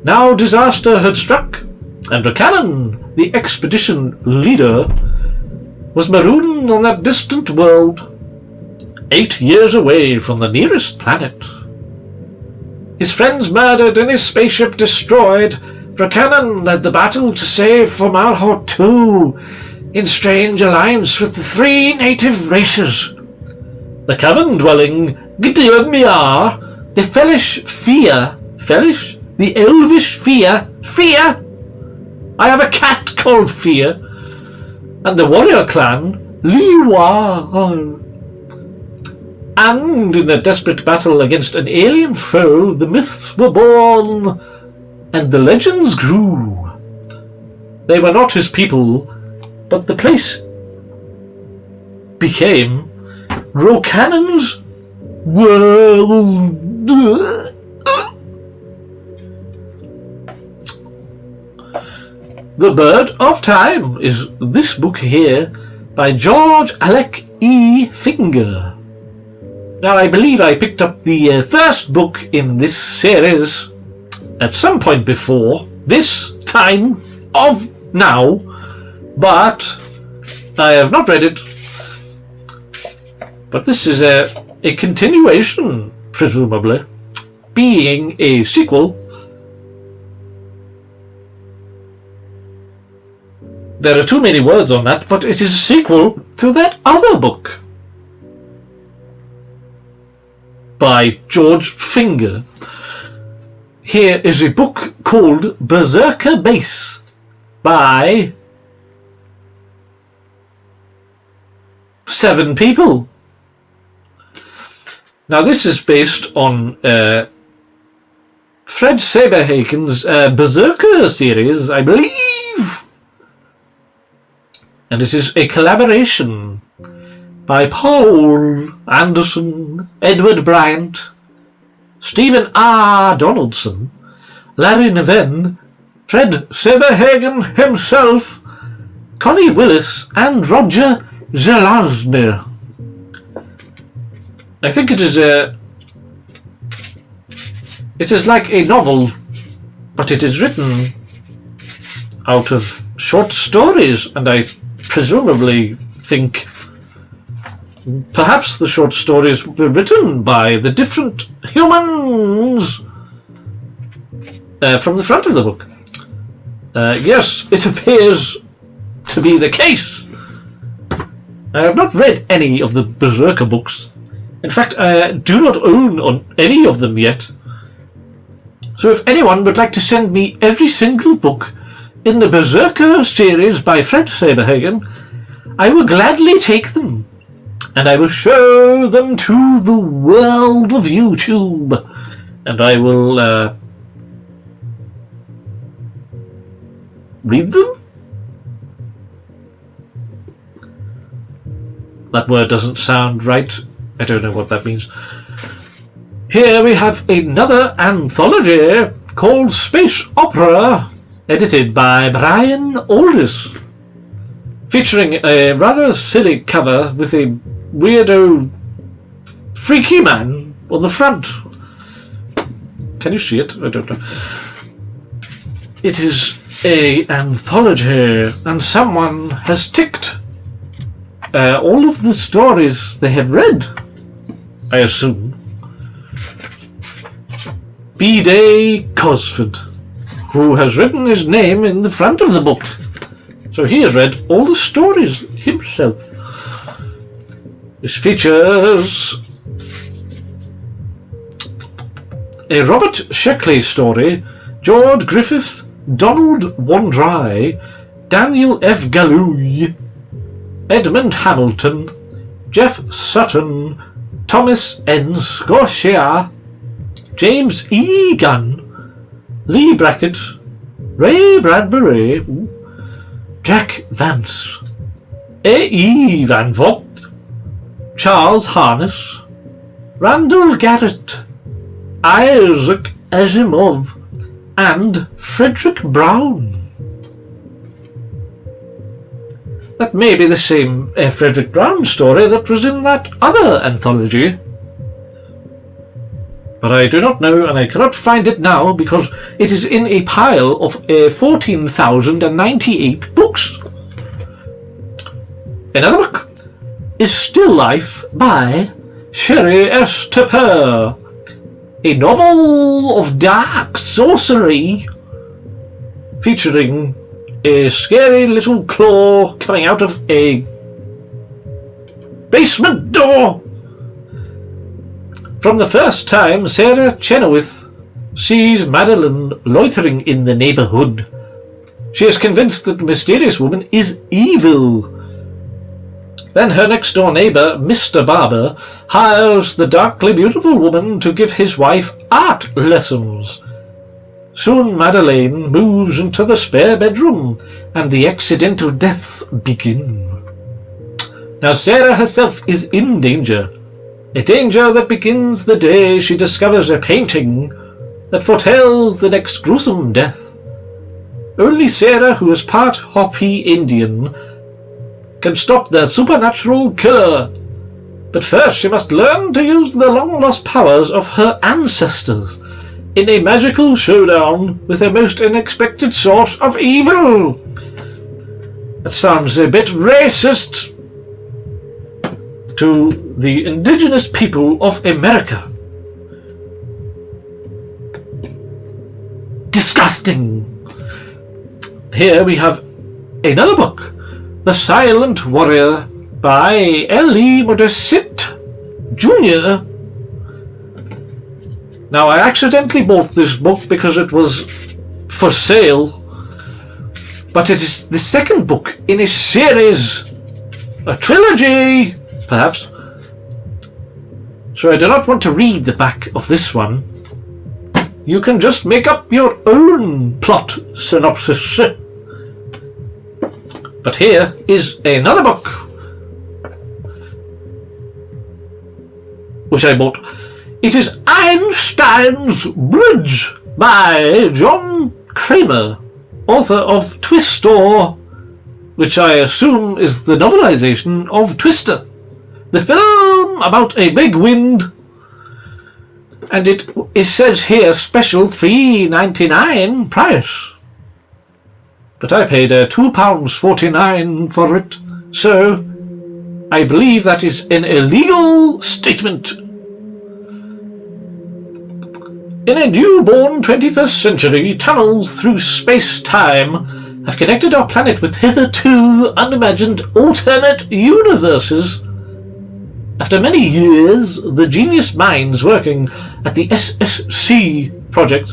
Now disaster had struck, and Ruckanon, the expedition leader, was marooned on that distant world, 8 years away from the nearest planet. His friends murdered and his spaceship destroyed, Ruckanon led the battle to save Fomalhaut II in strange alliance with the three native races. The cavern-dwelling Gdilmiar, the Fellish the elvish Fear. Fear? I have a cat called Fear. And the warrior clan, Liwa. And in a desperate battle against an alien foe, the myths were born, and the legends grew. They were not his people, but the place became Rokanan's world. The Bird of Time is this book here by George Alec E. Finger. Now, I believe I picked up the first book in this series at some point before this time of now, but I have not read it. But this is a continuation, presumably, being a sequel. There are too many words on that, but it is a sequel to that other book by George Finger. Here is a book called Berserker Base by 7 people. Now this is based on Fred Saberhagen's Berserker series, I believe. And it is a collaboration by Paul Anderson, Edward Bryant, Stephen R. Donaldson, Larry Niven, Fred Saberhagen himself, Connie Willis, and Roger Zelazny. I think it is like a novel, but it is written out of short stories, and I presumably think perhaps the short stories were written by the different humans from the front of the book. Yes, it appears to be the case. I have not read any of the Berserker books. In fact, I do not own any of them yet. So if anyone would like to send me every single book in the Berserker series by Fred Saberhagen, I will gladly take them, and I will show them to the world of YouTube, and I will read them? That word doesn't sound right. I don't know what that means. Here we have another anthology called Space Opera, edited by Brian Aldis, featuring a rather silly cover with a weirdo freaky man on the front. Can you see it? I don't know. It is an anthology, and someone has ticked all of the stories they have read, I assume. B-Day Cosford, who has written his name in the front of the book. So he has read all the stories himself. This features a Robert Sheckley story, George Griffith, Donald Wandry, Daniel F. Galouye, Edmund Hamilton, Jeff Sutton, Thomas N. Scotia, James E. Gunn, Lee Brackett, Ray Bradbury, Jack Vance, A. E. Van Vogt, Charles Harness, Randall Garrett, Isaac Asimov, and Frederick Brown. That may be the same Frederick Brown story that was in that other anthology. But I do not know, and I cannot find it now because it is in a pile of 14,098 books. Another book is Still Life by Sherry S. Tepper, a novel of dark sorcery featuring a scary little claw coming out of a basement door. From the first time Sarah Chenoweth sees Madeline loitering in the neighborhood. She is convinced that the mysterious woman is evil. Then her next-door neighbor, Mr. Barber, hires the darkly beautiful woman to give his wife art lessons. Soon Madeleine moves into the spare bedroom, and the accidental deaths begin. Now Sarah herself is in danger, a danger that begins the day she discovers a painting that foretells the next gruesome death. Only Sarah, who is part Hopi Indian, can stop the supernatural killer. But first she must learn to use the long-lost powers of her ancestors in a magical showdown with a most unexpected source of evil. That sounds a bit racist to the indigenous people of America. Disgusting. Here we have another book, The Silent Warrior by L.E. Modessit Jr. Now, I accidentally bought this book because it was for sale, but it is the second book in a series, a trilogy, perhaps. So I do not want to read the back of this one. You can just make up your own plot synopsis. But here is another book, which I bought. It is Einstein's Bridge by John Kramer, author of Twister, which I assume is the novelization of Twister, the film about a big wind. And it says here special $3.99 price. But I paid £2.49 for it, so I believe that is an illegal statement. In a newborn 21st century, tunnels through space-time have connected our planet with hitherto unimagined alternate universes. After many years, the genius minds working at the SSC project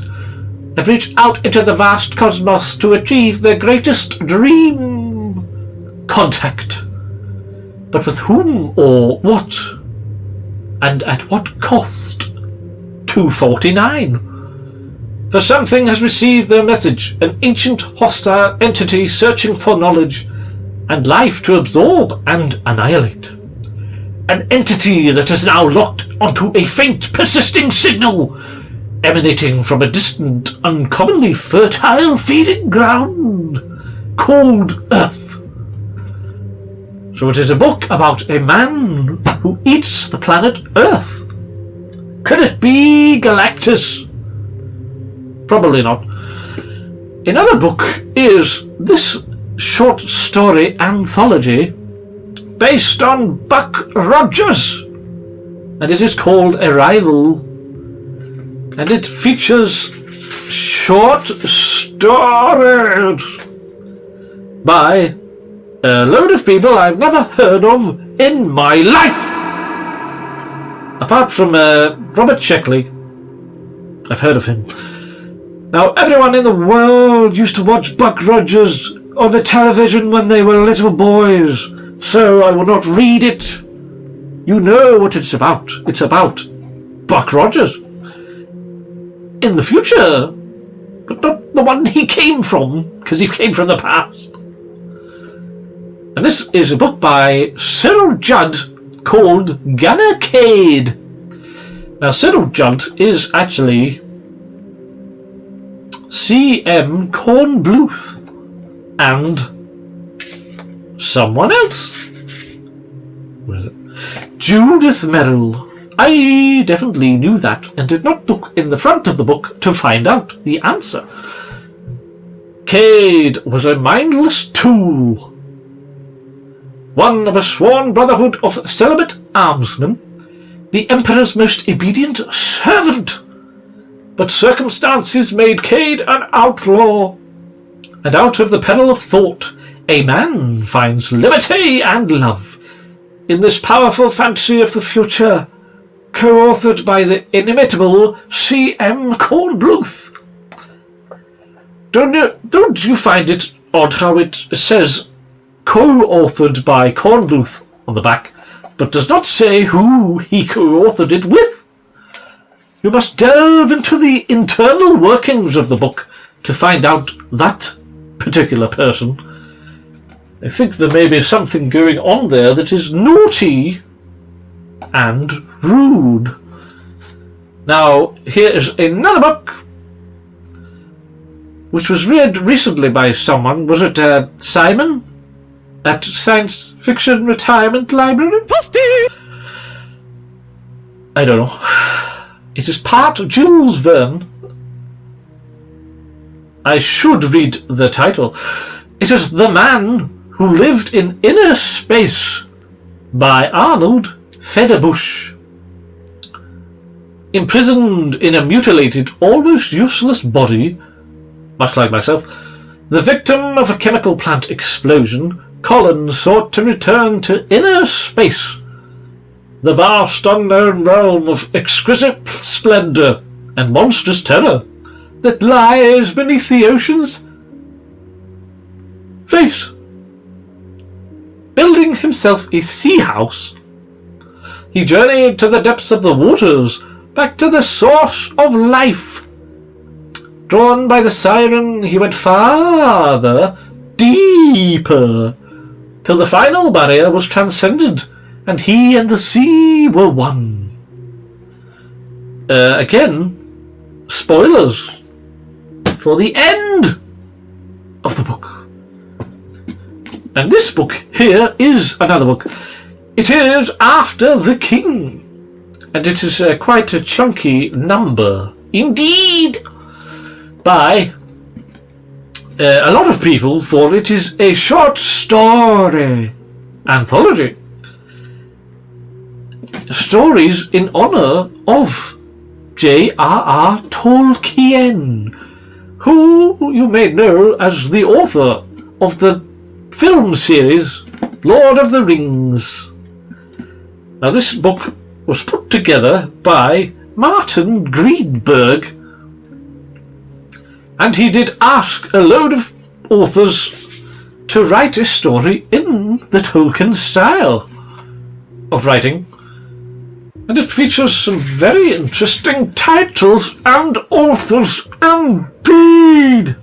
have reached out into the vast cosmos to achieve their greatest dream: contact. But with whom or what? And at what cost? $2.49. For something has received their message, an ancient hostile entity searching for knowledge and life to absorb and annihilate. An entity that is now locked onto a faint, persisting signal emanating from a distant, uncommonly fertile feeding ground called Earth. So it is a book about a man who eats the planet Earth. Could it be Galactus? Probably not. Another book is this short story anthology based on Buck Rogers, and it is called Arrival, and it features short stories by a load of people I've never heard of in my life. Apart from Robert Sheckley, I've heard of him. Now, everyone in the world used to watch Buck Rogers on the television when they were little boys, so I will not read it. You know what it's about. It's about Buck Rogers. In the future, but not the one he came from, because he came from the past. And this is a book by Cyril Judd called Gannercade. Now, Cyril Judd is actually C.M. Kornbluth and someone else. Where is it? Judith Merrill. I definitely knew that and did not look in the front of the book to find out the answer. Cade was a mindless tool, one of a sworn brotherhood of celibate armsmen, the Emperor's most obedient servant. But circumstances made Cade an outlaw, and out of the peril of thought, a man finds liberty and love in this powerful fantasy of the future, co-authored by the inimitable C.M. Kornbluth. Don't you find it odd how it says co-authored by Kornbluth on the back, but does not say who he co-authored it with? You must delve into the internal workings of the book to find out that particular person. I think there may be something going on there that is naughty and rude. Now, here is another book which was read recently by someone. Was it Simon at Science Fiction Retirement Library? I don't know. It is part Jules Verne. I should read the title. It is The Man Who Lived in Inner Space by Arnold Federbush. Imprisoned in a mutilated, almost useless body, much like myself, the victim of a chemical plant explosion, Colin sought to return to inner space, the vast unknown realm of exquisite splendour and monstrous terror that lies beneath the ocean's face. Building himself a sea house, he journeyed to the depths of the waters, back to the source of life. Drawn by the siren, he went farther, deeper, till the final barrier was transcended, and he and the sea were one. Again, spoilers for the end of the book. And this book here is another book. It is After the King, and it is quite a chunky number indeed, by a lot of people, for it is a short story anthology. Stories in honour of J.R.R. Tolkien, who you may know as the author of the film series Lord of the Rings. Now, this book was put together by Martin Greenberg, and he did ask a load of authors to write a story in the Tolkien style of writing, and it features some very interesting titles and authors indeed.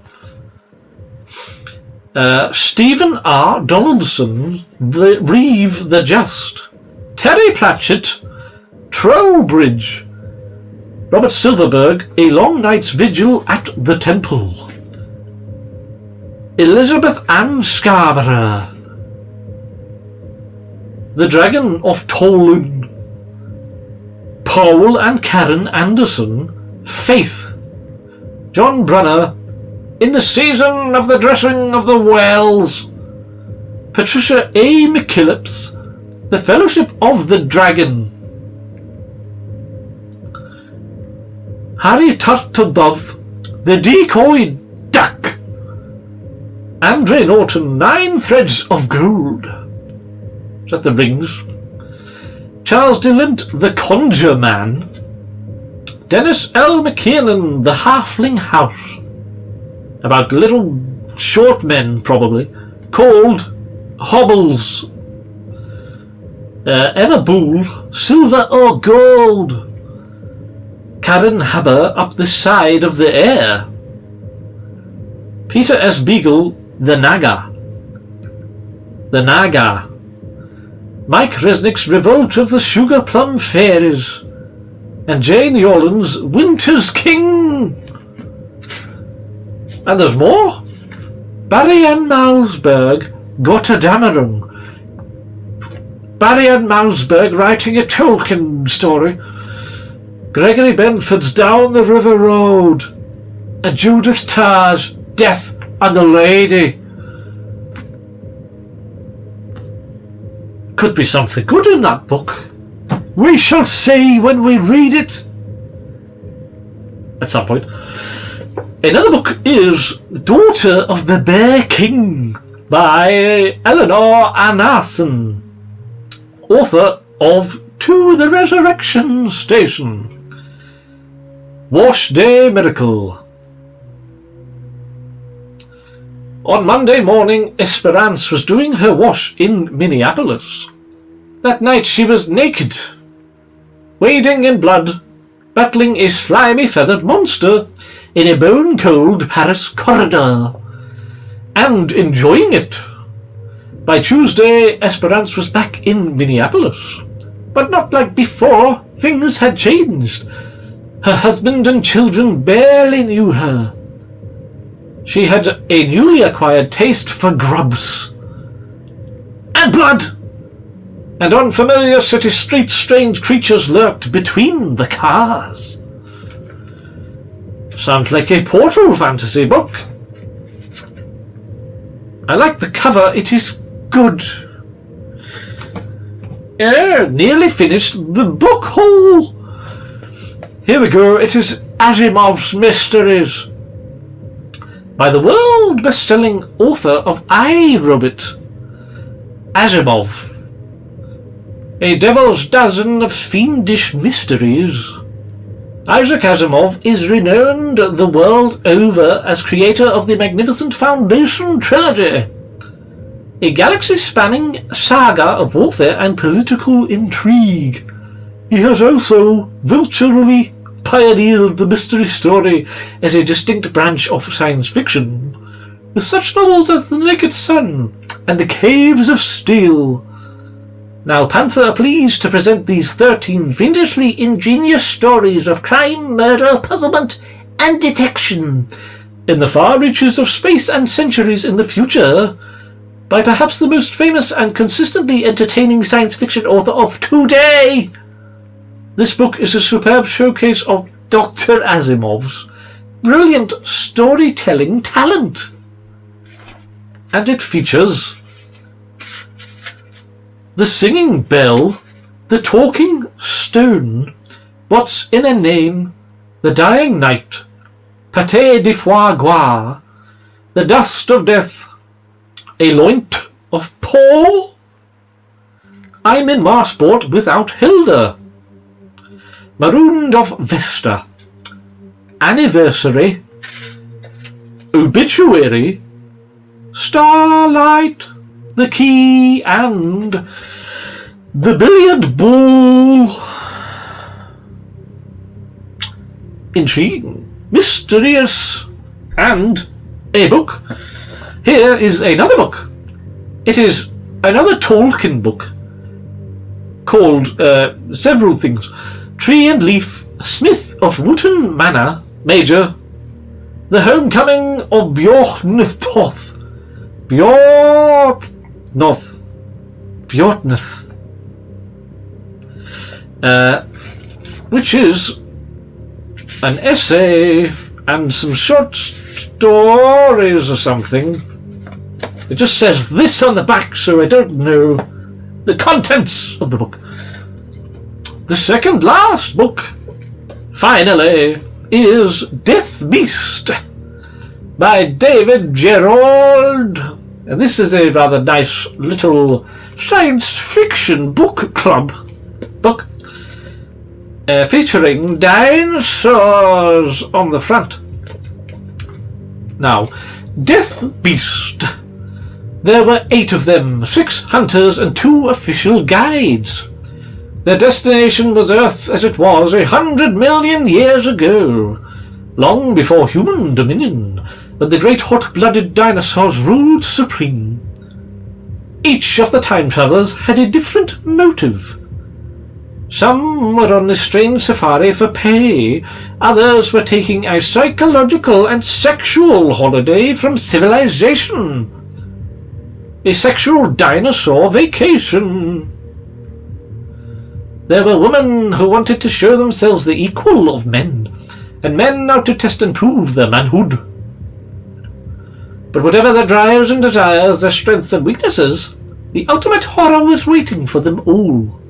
Stephen R. Donaldson, Reeve the Just, Terry Pratchett, Trowbridge, Robert Silverberg, A Long Night's Vigil at the Temple, Elizabeth Ann Scarborough, The Dragon of Tolun, Paul and Karen Anderson, Faith, John Brunner, In the Season of the Dressing of the Wells, Patricia A. McKillips, The Fellowship of the Dragon, Harry Turtledove, The Decoy Duck, Andre Norton, Nine Threads of Gold. Is that the rings? Charles DeLint, The Conjure Man, Dennis L. McKiernan, The Halfling House, about little short men probably, called Hobbles. Emma Boole, Silver or Gold, Karen Haber, Up the Side of the Air, Peter S. Beagle, The Naga, Mike Resnick's Revolt of the Sugar Plum Fairies, and Jane Yolen's Winter's King. And there's more. Barry Ann Malmsberg, Gotterdammerung. Barry Ann Malmsberg writing a Tolkien story. Gregory Benford's Down the River Road, and Judith Tarr's Death and the Lady. Could be something good in that book. We shall see when we read it. At some point. Another book is Daughter of the Bear King by Eleanor Anarson, author of to the resurrection station. Wash Day Miracle. On Monday morning, Esperance was doing her wash in Minneapolis. That night she was naked, wading in blood, battling a slimy feathered monster in a bone-cold Paris corridor, and enjoying it. By Tuesday, Esperance was back in Minneapolis. But not like before. Things had changed. Her husband and children barely knew her. She had a newly acquired taste for grubs and blood, and on familiar city streets strange creatures lurked between the cars. Sounds like a Portal fantasy book. I like the cover, it is good. Nearly finished the book haul. Here we go, it is Asimov's Mysteries, by the world best-selling author of I, Robot, Asimov. A devil's dozen of fiendish mysteries. Isaac Asimov is renowned the world over as creator of the magnificent Foundation trilogy, a galaxy-spanning saga of warfare and political intrigue. He has also vulturally pioneered the mystery story as a distinct branch of science fiction, with such novels as The Naked Sun and The Caves of Steel. Now Panther are pleased to present these 13 fiendishly ingenious stories of crime, murder, puzzlement, and detection in the far reaches of space and centuries in the future, by perhaps the most famous and consistently entertaining science fiction author of today. This book is a superb showcase of Dr. Asimov's brilliant storytelling talent, and it features the Singing Bell, the Talking Stone, What's in a Name, The Dying Night, Pâté de Foie Gras, The Dust of Death, A Loint of Paul, I'm in Marsport Without Hilda, Marooned of Vesta, Anniversary, Obituary, Starlight, The Key, and The Billiard Ball. Intriguing, mysterious, and a book. Here is another book. It is another Tolkien book called several things. Tree and Leaf, Smith of Wooten Manor, Major, The Homecoming of Bjorntoth. Bjornth. Which is an essay and some short stories or something. It just says this on the back, so I don't know the contents of the book. The second last book, finally, is Death Beast by David Gerald. And this is a rather nice little science fiction book club book featuring dinosaurs on the front. Now, Death Beast. There were 8 of them, 6 hunters and 2 official guides. Their destination was Earth as it was 100 million years ago, long before human dominion, when the great hot-blooded dinosaurs ruled supreme. Each of the time travelers had a different motive. Some were on this strange safari for pay, others were taking a psychological and sexual holiday from civilization. A sexual dinosaur vacation. There were women who wanted to show themselves the equal of men, and men out to test and prove their manhood. But whatever their drives and desires, their strengths and weaknesses, the ultimate horror was waiting for them all.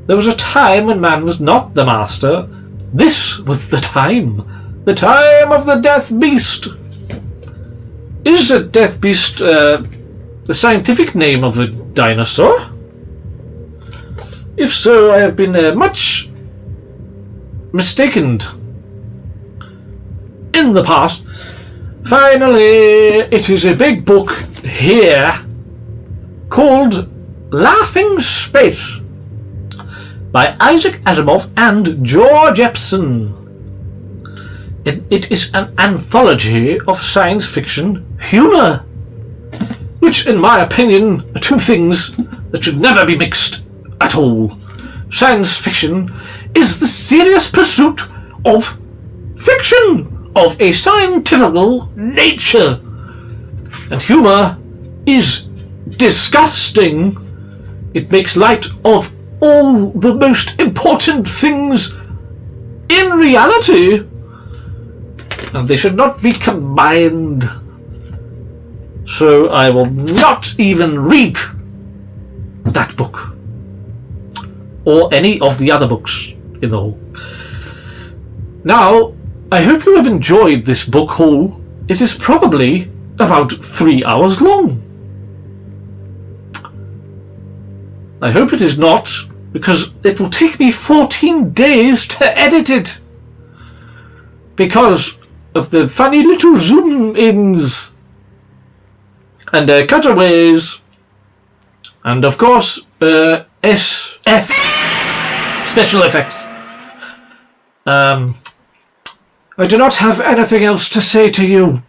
There was a time when man was not the master. This was the time of the Death Beast. Is a Death Beast the scientific name of a dinosaur? If so, I have been much mistaken in the past. Finally, it is a big book here called Laughing Space by Isaac Asimov and George Epson. It is an anthology of science fiction humor, which, in my opinion, are two things that should never be mixed at all. Science fiction is the serious pursuit of fiction of a scientific nature, and humor is disgusting. It makes light of all the most important things in reality, and they should not be combined. So I will not even read that book or any of the other books in the hall. Now, I hope you have enjoyed this book haul. It is probably about 3 hours long. I hope it is not, because it will take me 14 days to edit it because of the funny little zoom-ins and cutaways and, of course, SF special effects. I do not have anything else to say to you.